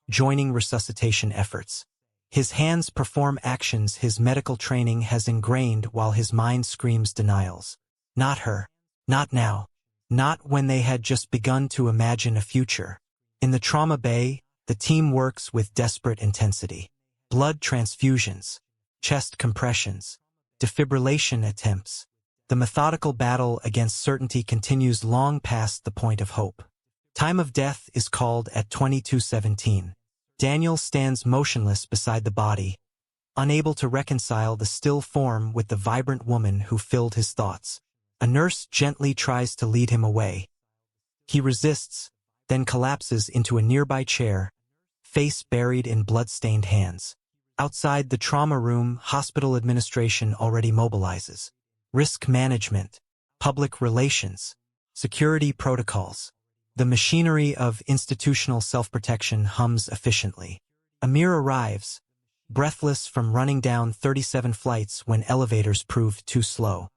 joining resuscitation efforts. His hands perform actions his medical training has ingrained while his mind screams denials. Not her. Not now. Not when they had just begun to imagine a future. In the trauma bay, the team works with desperate intensity. Blood transfusions, chest compressions, defibrillation attempts. The methodical battle against certainty continues long past the point of hope. Time of death is called at 22:17. Daniel stands motionless beside the body, unable to reconcile the still form with the vibrant woman who filled his thoughts. A nurse gently tries to lead him away. He resists, then collapses into a nearby chair, face buried in blood-stained hands. Outside the trauma room, hospital administration already mobilizes. Risk management, public relations, security protocols. The machinery of institutional self-protection hums efficiently. Amir arrives, breathless from running down 37 flights when elevators proved too slow.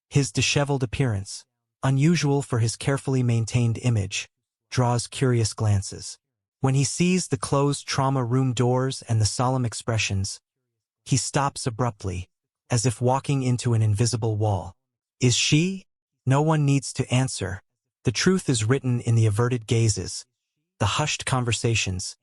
His disheveled appearance, unusual for his carefully maintained image, draws curious glances. When he sees the closed trauma room doors and the solemn expressions, he stops abruptly, as if walking into an invisible wall. Is she? No one needs to answer. The truth is written in the averted gazes, the hushed conversations,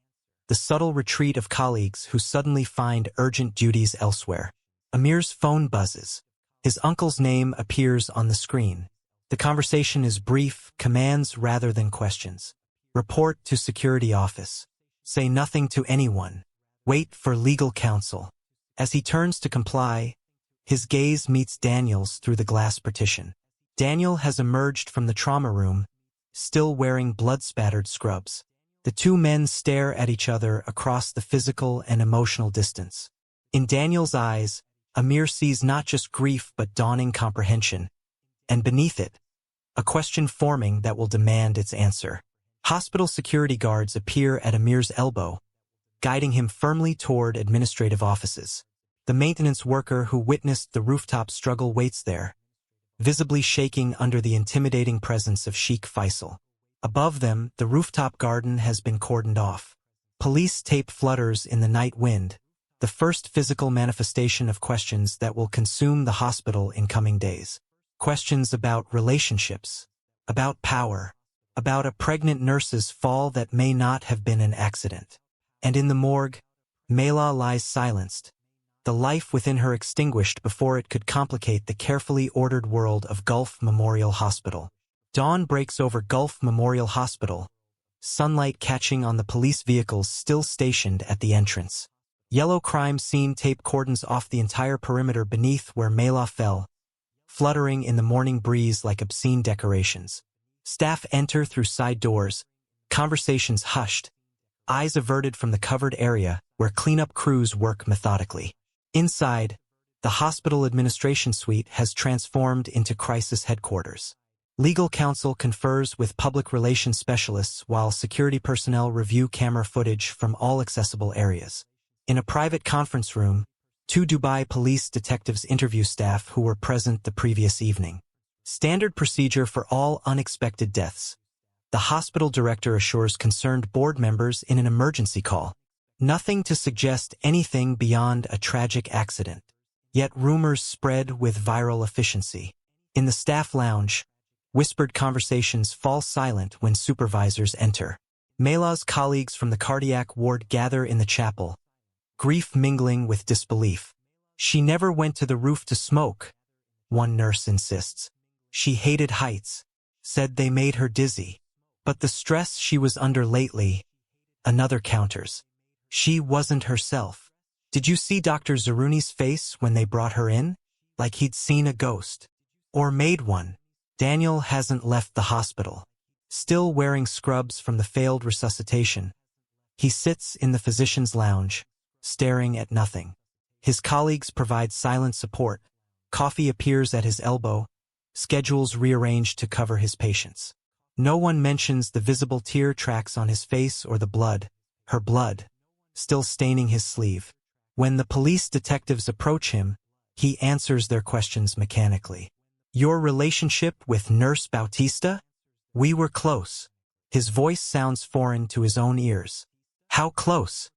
the subtle retreat of colleagues who suddenly find urgent duties elsewhere. Amir's phone buzzes. His uncle's name appears on the screen. The conversation is brief, commands rather than questions. Report to security office. Say nothing to anyone. Wait for legal counsel. As he turns to comply, his gaze meets Daniel's through the glass partition. Daniel has emerged from the trauma room, still wearing blood-spattered scrubs. The two men stare at each other across the physical and emotional distance. In Daniel's eyes, Amir sees not just grief but dawning comprehension, and beneath it, a question forming that will demand its answer. Hospital security guards appear at Amir's elbow, guiding him firmly toward administrative offices. The maintenance worker who witnessed the rooftop struggle waits there, visibly shaking under the intimidating presence of Sheikh Faisal. Above them, the rooftop garden has been cordoned off. Police tape flutters in the night wind, the first physical manifestation of questions that will consume the hospital in coming days. Questions about relationships, about power, about a pregnant nurse's fall that may not have been an accident. And in the morgue, Mela lies silenced, the life within her extinguished before it could complicate the carefully ordered world of Gulf Memorial Hospital. Dawn breaks over Gulf Memorial Hospital, sunlight catching on the police vehicles still stationed at the entrance. Yellow crime scene tape cordons off the entire perimeter beneath where Mela fell, fluttering in the morning breeze like obscene decorations. Staff enter through side doors, conversations hushed, eyes averted from the covered area where cleanup crews work methodically. Inside, the hospital administration suite has transformed into crisis headquarters. Legal counsel confers with public relations specialists while security personnel review camera footage from all accessible areas. In a private conference room, two Dubai police detectives interview staff who were present the previous evening. Standard procedure for all unexpected deaths. The hospital director assures concerned board members in an emergency call. Nothing to suggest anything beyond a tragic accident. Yet rumors spread with viral efficiency. In the staff lounge, whispered conversations fall silent when supervisors enter. Mela's colleagues from the cardiac ward gather in the chapel, grief mingling with disbelief. She never went to the roof to smoke, one nurse insists. She hated heights, said they made her dizzy. But the stress she was under lately, another counters. She wasn't herself. Did you see Dr. Zaruni's face when they brought her in? Like he'd seen a ghost. Or made one. Daniel hasn't left the hospital. Still wearing scrubs from the failed resuscitation, he sits in the physician's lounge, staring at nothing. His colleagues provide silent support. Coffee appears at his elbow, schedules rearranged to cover his patients. No one mentions the visible tear tracks on his face or the blood, her blood, still staining his sleeve. When the police detectives approach him, he answers their questions mechanically. Your relationship with Nurse Bautista? We were close. His voice sounds foreign to his own ears. How close?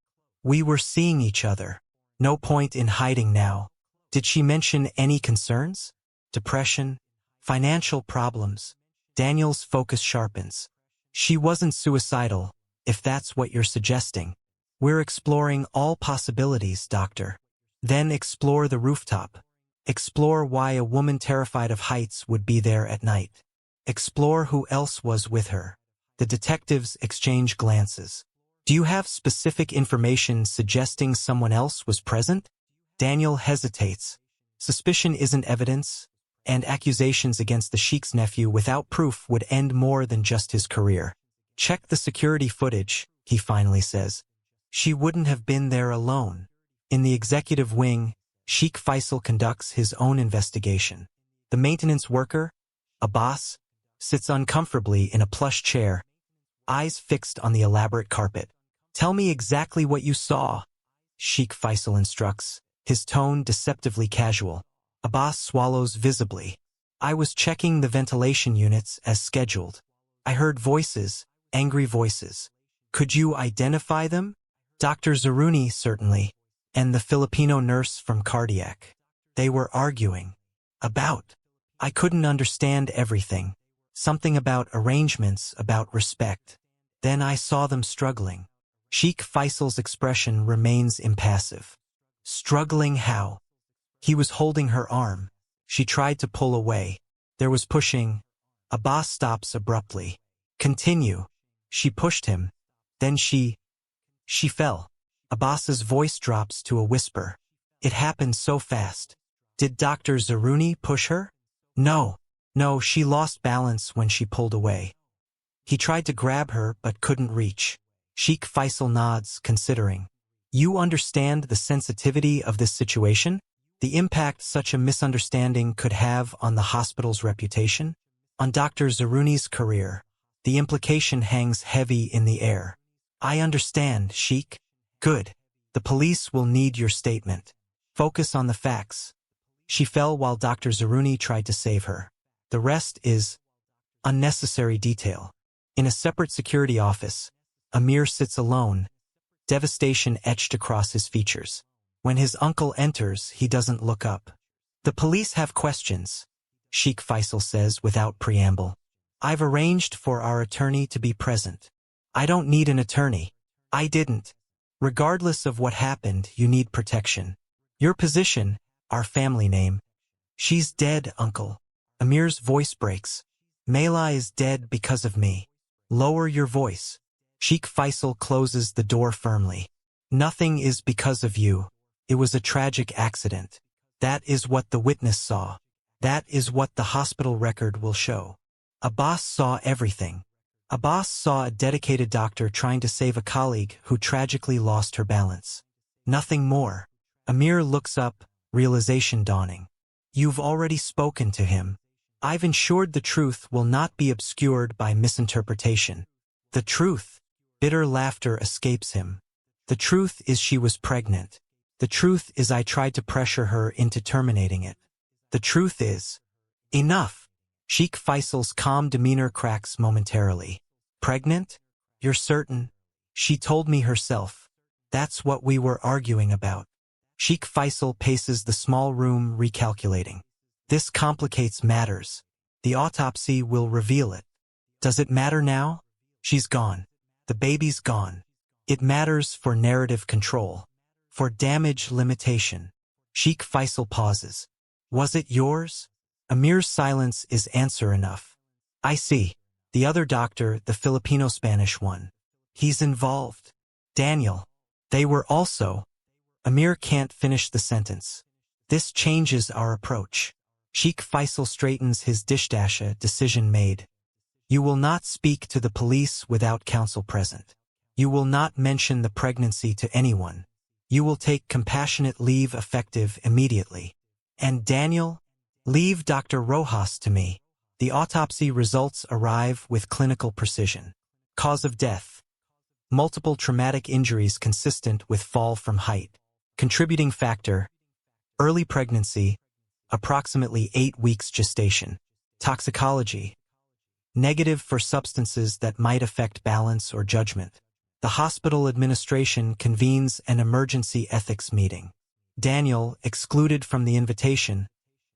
We were seeing each other. No point in hiding now. Did she mention any concerns? Depression? Financial problems? Daniel's focus sharpens. She wasn't suicidal, if that's what you're suggesting. We're exploring all possibilities, doctor. Then explore the rooftop. Explore why a woman terrified of heights would be there at night. Explore who else was with her. The detectives exchange glances. Do you have specific information suggesting someone else was present? Daniel hesitates. Suspicion isn't evidence, and accusations against the Sheikh's nephew without proof would end more than just his career. Check the security footage, he finally says. She wouldn't have been there alone. In the executive wing, Sheikh Faisal conducts his own investigation. The maintenance worker, a boss, sits uncomfortably in a plush chair, eyes fixed on the elaborate carpet. Tell me exactly what you saw, Sheikh Faisal instructs, his tone deceptively casual. Abbas swallows visibly. I was checking the ventilation units as scheduled. I heard voices, angry voices. Could you identify them? Dr. Zaruni, certainly, and the Filipino nurse from cardiac. They were arguing. About. I couldn't understand everything. Something about arrangements, about respect. Then I saw them struggling. Sheikh Faisal's expression remains impassive. Struggling how? He was holding her arm. She tried to pull away. There was pushing. Abbas stops abruptly. Continue. She pushed him. Then she... She fell. Abbas's voice drops to a whisper. It happened so fast. Did Dr. Zaruni push her? No. No, she lost balance when she pulled away. He tried to grab her but couldn't reach. Sheikh Faisal nods, considering. You understand the sensitivity of this situation? The impact such a misunderstanding could have on the hospital's reputation? On Dr. Zaruni's career? The implication hangs heavy in the air. I understand, Sheikh. Good. The police will need your statement. Focus on the facts. She fell while Dr. Zaruni tried to save her. The rest is unnecessary detail. In a separate security office, Amir sits alone, devastation etched across his features. When his uncle enters, he doesn't look up. The police have questions, Sheikh Faisal says without preamble. I've arranged for our attorney to be present. I don't need an attorney. I didn't. Regardless of what happened, you need protection. Your position, our family name. She's dead, uncle. Amir's voice breaks. Mela is dead because of me. Lower your voice. Sheikh Faisal closes the door firmly. Nothing is because of you. It was a tragic accident. That is what the witness saw. That is what the hospital record will show. Abbas saw everything. Abbas saw a dedicated doctor trying to save a colleague who tragically lost her balance. Nothing more. Amir looks up, realization dawning. You've already spoken to him. I've ensured the truth will not be obscured by misinterpretation. The truth. Bitter laughter escapes him. The truth is she was pregnant. The truth is I tried to pressure her into terminating it. The truth is... Enough! Sheikh Faisal's calm demeanor cracks momentarily. Pregnant? You're certain? She told me herself. That's what we were arguing about. Sheikh Faisal paces the small room, recalculating. This complicates matters. The autopsy will reveal it. Does it matter now? She's gone. The baby's gone. It matters for narrative control. For damage limitation. Sheikh Faisal pauses. Was it yours? Amir's silence is answer enough. I see. The other doctor, the Filipino-Spanish one. He's involved. Daniel. They were also. Amir can't finish the sentence. This changes our approach. Sheikh Faisal straightens his dishdasha, decision made. You will not speak to the police without counsel present. You will not mention the pregnancy to anyone. You will take compassionate leave effective immediately. And Daniel? Leave Dr. Rojas to me. The autopsy results arrive with clinical precision. Cause of death. Multiple traumatic injuries consistent with fall from height. Contributing factor. Early pregnancy. Approximately 8 weeks gestation. Toxicology. Negative for substances that might affect balance or judgment. The hospital administration convenes an emergency ethics meeting. Daniel, excluded from the invitation,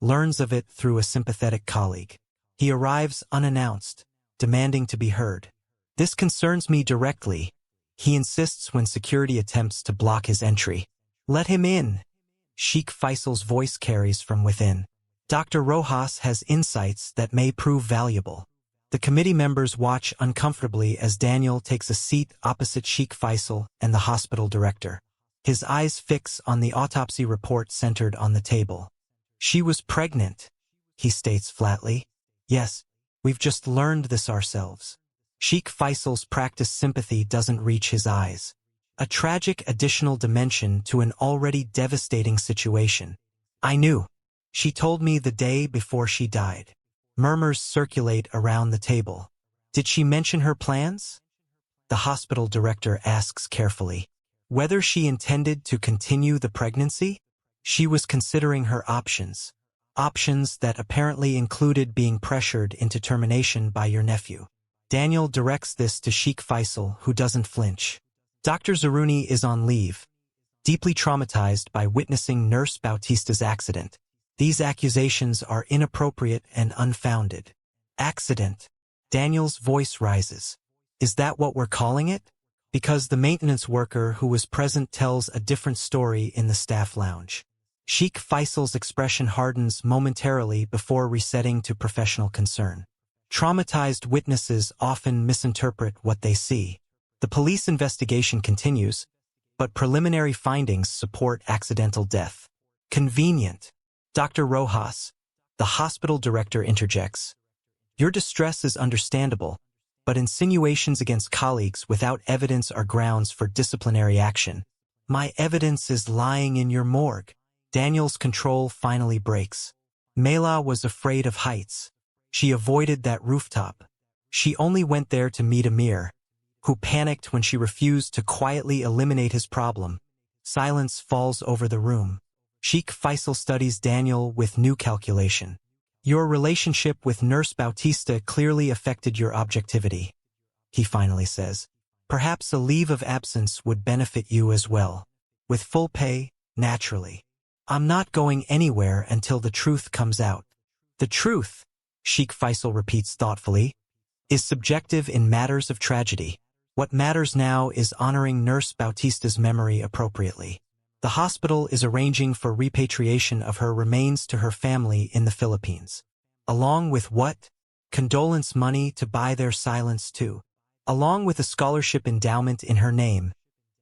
learns of it through a sympathetic colleague. He arrives unannounced, demanding to be heard. This concerns me directly. He insists when security attempts to block his entry. Let him in. Sheikh Faisal's voice carries from within. Dr. Rojas has insights that may prove valuable. The committee members watch uncomfortably as Daniel takes a seat opposite Sheikh Faisal and the hospital director. His eyes fix on the autopsy report centered on the table. She was pregnant, he states flatly. Yes, we've just learned this ourselves. Sheikh Faisal's practiced sympathy doesn't reach his eyes. A tragic additional dimension to an already devastating situation. I knew. She told me the day before she died. Murmurs circulate around the table. Did she mention her plans? The hospital director asks carefully. Whether she intended to continue the pregnancy? She was considering her options. Options that apparently included being pressured into termination by your nephew. Daniel directs this to Sheikh Faisal, who doesn't flinch. Dr. Zaruni is on leave, deeply traumatized by witnessing Nurse Bautista's accident. These accusations are inappropriate and unfounded. Accident. Daniel's voice rises. Is that what we're calling it? Because the maintenance worker who was present tells a different story in the staff lounge. Sheikh Faisal's expression hardens momentarily before resetting to professional concern. Traumatized witnesses often misinterpret what they see. The police investigation continues, but preliminary findings support accidental death. Convenient. Dr. Rojas, the hospital director, interjects. Your distress is understandable, but insinuations against colleagues without evidence are grounds for disciplinary action. My evidence is lying in your morgue. Daniel's control finally breaks. Mela was afraid of heights. She avoided that rooftop. She only went there to meet Amir, who panicked when she refused to quietly eliminate his problem. Silence falls over the room. Sheikh Faisal studies Daniel with new calculation. Your relationship with Nurse Bautista clearly affected your objectivity, he finally says. Perhaps a leave of absence would benefit you as well. With full pay, naturally. I'm not going anywhere until the truth comes out. The truth, Sheikh Faisal repeats thoughtfully, is subjective in matters of tragedy. What matters now is honoring Nurse Bautista's memory appropriately. The hospital is arranging for repatriation of her remains to her family in the Philippines. Along with what? Condolence money to buy their silence too. Along with a scholarship endowment in her name,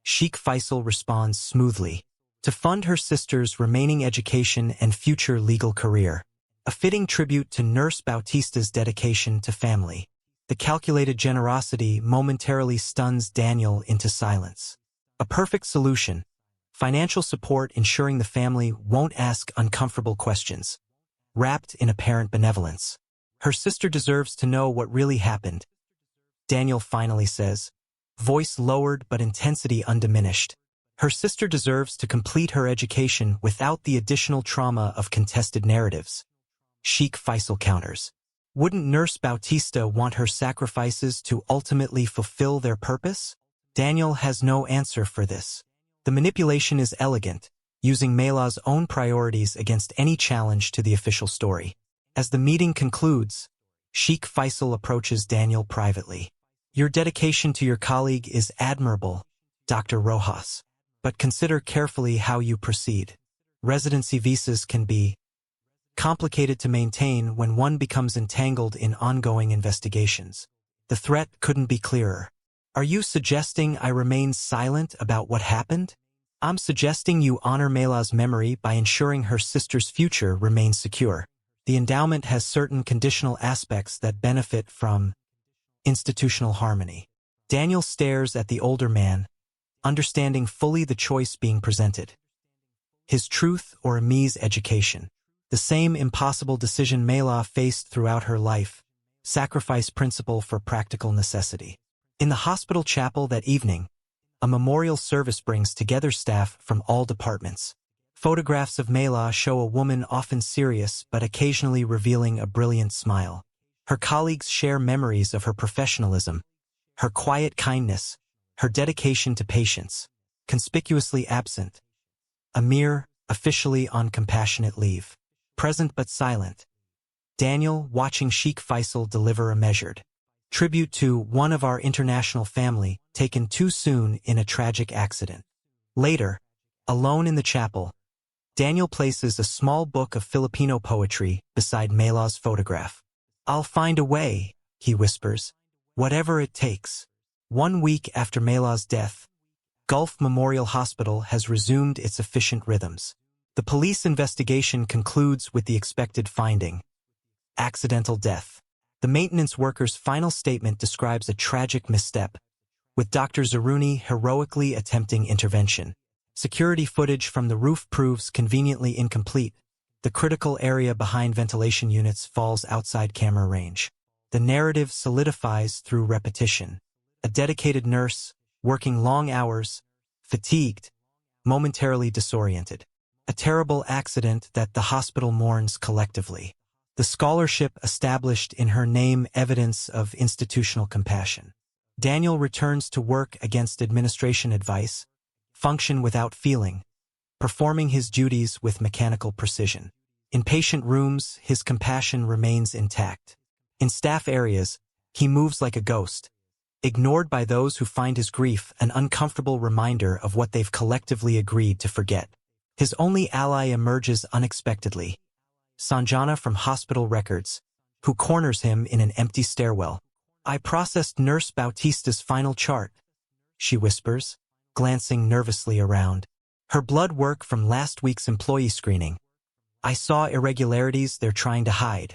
Sheikh Faisal responds smoothly. To fund her sister's remaining education and future legal career. A fitting tribute to Nurse Bautista's dedication to family. The calculated generosity momentarily stuns Daniel into silence. A perfect solution. Financial support ensuring the family won't ask uncomfortable questions. Wrapped in apparent benevolence. Her sister deserves to know what really happened, Daniel finally says, voice lowered but intensity undiminished. Her sister deserves to complete her education without the additional trauma of contested narratives. Sheikh Faisal counters. Wouldn't Nurse Bautista want her sacrifices to ultimately fulfill their purpose? Daniel has no answer for this. The manipulation is elegant, using Mela's own priorities against any challenge to the official story. As the meeting concludes, Sheikh Faisal approaches Daniel privately. Your dedication to your colleague is admirable, Dr. Rojas. But consider carefully how you proceed. Residency visas can be complicated to maintain when one becomes entangled in ongoing investigations. The threat couldn't be clearer. Are you suggesting I remain silent about what happened? I'm suggesting you honor Mela's memory by ensuring her sister's future remains secure. The endowment has certain conditional aspects that benefit from institutional harmony. Daniel stares at the older man, understanding fully the choice being presented. His truth or Ami's education. The same impossible decision Mela faced throughout her life. Sacrifice principle for practical necessity. In the hospital chapel that evening, a memorial service brings together staff from all departments. Photographs of Mela show a woman often serious but occasionally revealing a brilliant smile. Her colleagues share memories of her professionalism, her quiet kindness, her dedication to patients. Conspicuously absent, Amir, officially on compassionate leave. Present but silent, Daniel watching Sheikh Faisal deliver a measured tribute to one of our international family taken too soon in a tragic accident. Later, alone in the chapel, Daniel places a small book of Filipino poetry beside Mela's photograph. I'll find a way, he whispers, whatever it takes. 1 week after Mela's death, Gulf Memorial Hospital has resumed its efficient rhythms. The police investigation concludes with the expected finding: accidental death. The maintenance worker's final statement describes a tragic misstep, with Dr. Zaruni heroically attempting intervention. Security footage from the roof proves conveniently incomplete. The critical area behind ventilation units falls outside camera range. The narrative solidifies through repetition. A dedicated nurse, working long hours, fatigued, momentarily disoriented. A terrible accident that the hospital mourns collectively. The scholarship established in her name evidence of institutional compassion. Daniel returns to work against administration advice, function without feeling, performing his duties with mechanical precision. In patient rooms, his compassion remains intact. In staff areas, he moves like a ghost, ignored by those who find his grief an uncomfortable reminder of what they've collectively agreed to forget. His only ally emerges unexpectedly, Sanjana from hospital records, who corners him in an empty stairwell. I processed Nurse Bautista's final chart, she whispers, glancing nervously around. Her blood work from last week's employee screening. I saw irregularities they're trying to hide.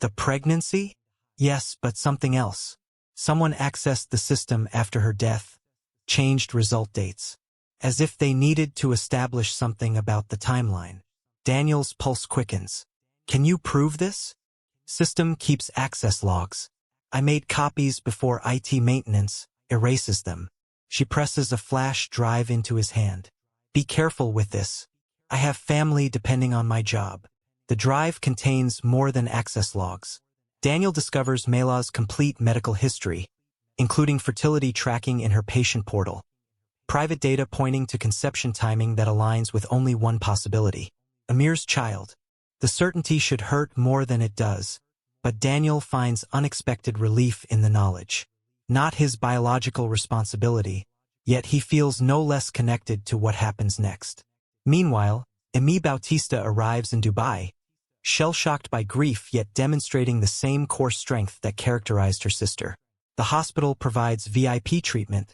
The pregnancy? Yes, but something else. Someone accessed the system after her death, changed result dates, as if they needed to establish something about the timeline. Daniel's pulse quickens. Can you prove this? System keeps access logs. I made copies before IT maintenance erases them. She presses a flash drive into his hand. Be careful with this. I have family depending on my job. The drive contains more than access logs. Daniel discovers Mela's complete medical history, including fertility tracking in her patient portal. Private data pointing to conception timing that aligns with only one possibility. Amir's child. The certainty should hurt more than it does, but Daniel finds unexpected relief in the knowledge. Not his biological responsibility, yet he feels no less connected to what happens next. Meanwhile, Bautista arrives in Dubai, shell-shocked by grief yet demonstrating the same core strength that characterized her sister. The hospital provides VIP treatment,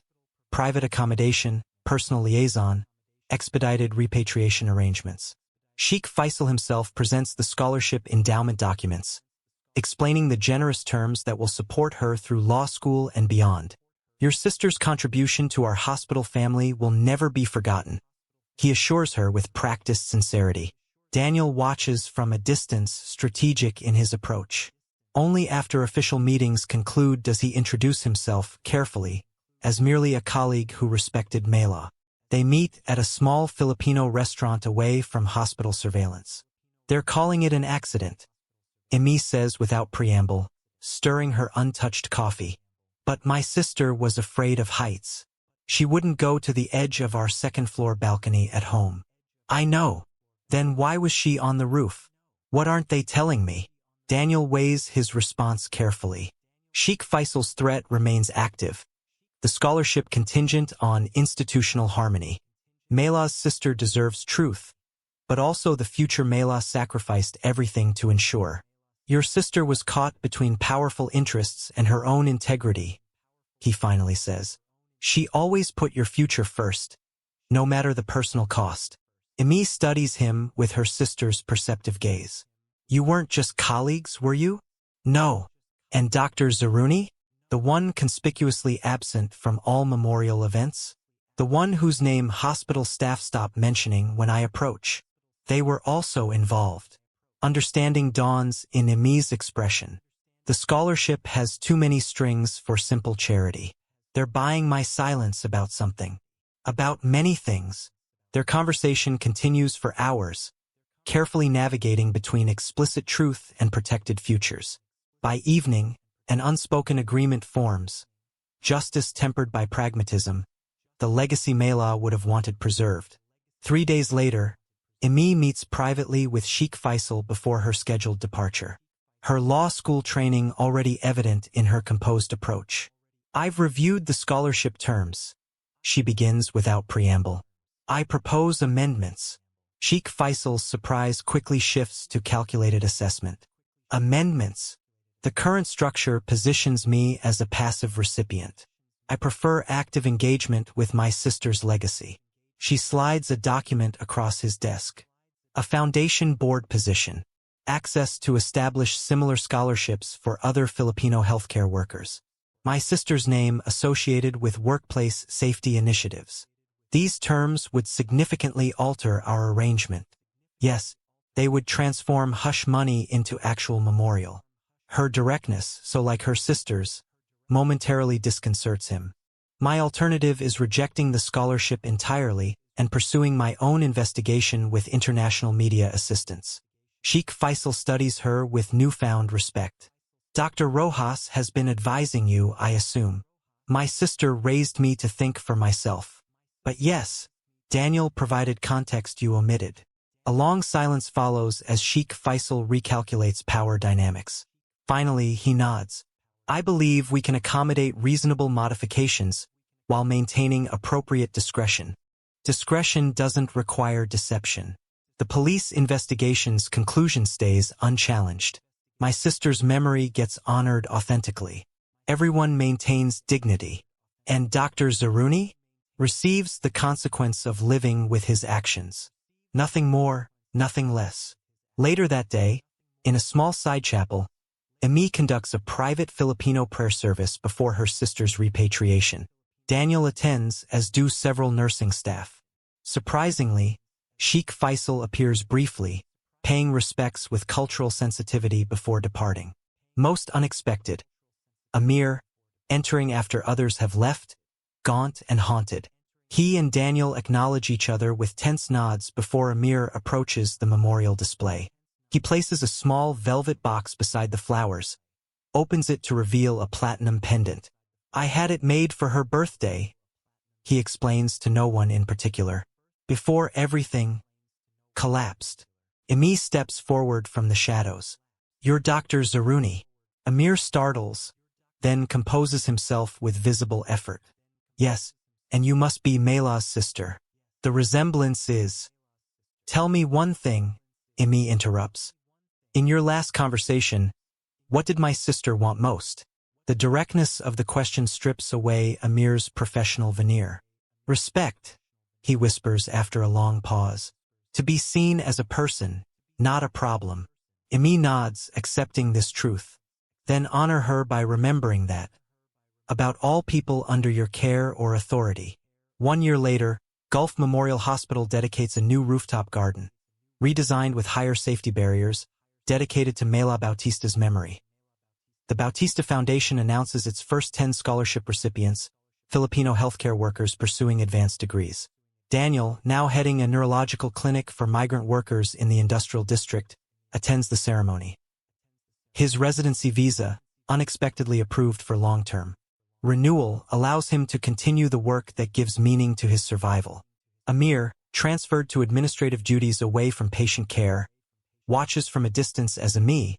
private accommodation, personal liaison, expedited repatriation arrangements. Sheikh Faisal himself presents the scholarship endowment documents, explaining the generous terms that will support her through law school and beyond. Your sister's contribution to our hospital family will never be forgotten, he assures her with practiced sincerity. Daniel watches from a distance, strategic in his approach. Only after official meetings conclude does he introduce himself carefully, as merely a colleague who respected Mela. They meet at a small Filipino restaurant away from hospital surveillance. They're calling it an accident, Emi says without preamble, stirring her untouched coffee. But my sister was afraid of heights. She wouldn't go to the edge of our second-floor balcony at home. I know. Then why was she on the roof? What aren't they telling me? Daniel weighs his response carefully. Sheikh Faisal's threat remains active. The scholarship contingent on institutional harmony. Mela's sister deserves truth, but also the future Mela sacrificed everything to ensure. Your sister was caught between powerful interests and her own integrity, he finally says. She always put your future first, no matter the personal cost. Emi studies him with her sister's perceptive gaze. You weren't just colleagues, were you? No. And Dr. Zaruni? The one conspicuously absent from all memorial events? The one whose name hospital staff stop mentioning when I approach. They were also involved. Understanding dawns in Emi's expression. The scholarship has too many strings for simple charity. They're buying my silence about something. About many things. Their conversation continues for hours, carefully navigating between explicit truth and protected futures. By evening, an unspoken agreement forms. Justice tempered by pragmatism, the legacy Mela would have wanted preserved. 3 days later, Emi meets privately with Sheikh Faisal before her scheduled departure. Her law school training already evident in her composed approach. I've reviewed the scholarship terms, she begins without preamble. I propose amendments. Sheikh Faisal's surprise quickly shifts to calculated assessment. Amendments. The current structure positions me as a passive recipient. I prefer active engagement with my sister's legacy. She slides a document across his desk. A foundation board position. Access to establish similar scholarships for other Filipino healthcare workers. My sister's name associated with workplace safety initiatives. These terms would significantly alter our arrangement. Yes, they would transform hush money into actual memorial. Her directness, so like her sister's, momentarily disconcerts him. My alternative is rejecting the scholarship entirely and pursuing my own investigation with international media assistance. Sheikh Faisal studies her with newfound respect. Dr. Rojas has been advising you, I assume. My sister raised me to think for myself. But yes, Daniel provided context you omitted. A long silence follows as Sheikh Faisal recalculates power dynamics. Finally, he nods. I believe we can accommodate reasonable modifications while maintaining appropriate discretion. Discretion doesn't require deception. The police investigation's conclusion stays unchallenged. My sister's memory gets honored authentically. Everyone maintains dignity. And Dr. Zaruni receives the consequence of living with his actions. Nothing more, nothing less. Later that day, in a small side chapel, Emi conducts a private Filipino prayer service before her sister's repatriation. Daniel attends, as do several nursing staff. Surprisingly, Sheikh Faisal appears briefly, paying respects with cultural sensitivity before departing. Most unexpected, Amir, entering after others have left, gaunt and haunted. He and Daniel acknowledge each other with tense nods before Amir approaches the memorial display. He places a small velvet box beside the flowers, opens it to reveal a platinum pendant. "I had it made for her birthday," he explains to no one in particular. Before everything collapsed, Emi steps forward from the shadows. "You're Dr. Zaruni." Amir startles, then composes himself with visible effort. "Yes, and you must be Mela's sister. The resemblance is—" "Tell me one thing," Emi interrupts. "In your last conversation, what did my sister want most?" The directness of the question strips away Amir's professional veneer. "Respect," he whispers after a long pause. "To be seen as a person, not a problem." Emi nods, accepting this truth. "Then honor her by remembering that. About all people under your care or authority." 1 year later, Gulf Memorial Hospital dedicates a new rooftop garden, redesigned with higher safety barriers, dedicated to Mela Bautista's memory. The Bautista Foundation announces its first 10 scholarship recipients, Filipino healthcare workers pursuing advanced degrees. Daniel, now heading a neurological clinic for migrant workers in the industrial district, attends the ceremony. His residency visa, unexpectedly approved for long-term renewal, allows him to continue the work that gives meaning to his survival. Amir, transferred to administrative duties away from patient care, watches from a distance as Emi,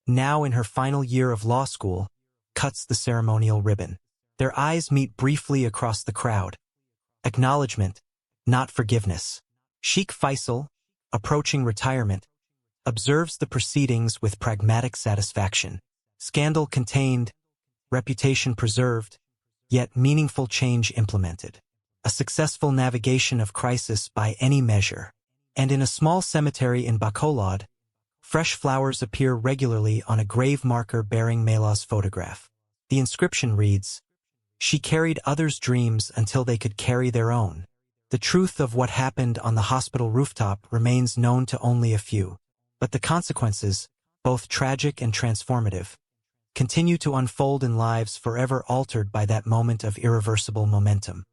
now in her final year of law school, cuts the ceremonial ribbon. Their eyes meet briefly across the crowd. Acknowledgement, not forgiveness. Sheikh Faisal, approaching retirement, observes the proceedings with pragmatic satisfaction. Scandal contained, reputation preserved, yet meaningful change implemented. A successful navigation of crisis by any measure. And in a small cemetery in Bacolod, fresh flowers appear regularly on a grave marker bearing Mela's photograph. The inscription reads, "She carried others' dreams until they could carry their own." The truth of what happened on the hospital rooftop remains known to only a few, but the consequences, both tragic and transformative, continue to unfold in lives forever altered by that moment of irreversible momentum.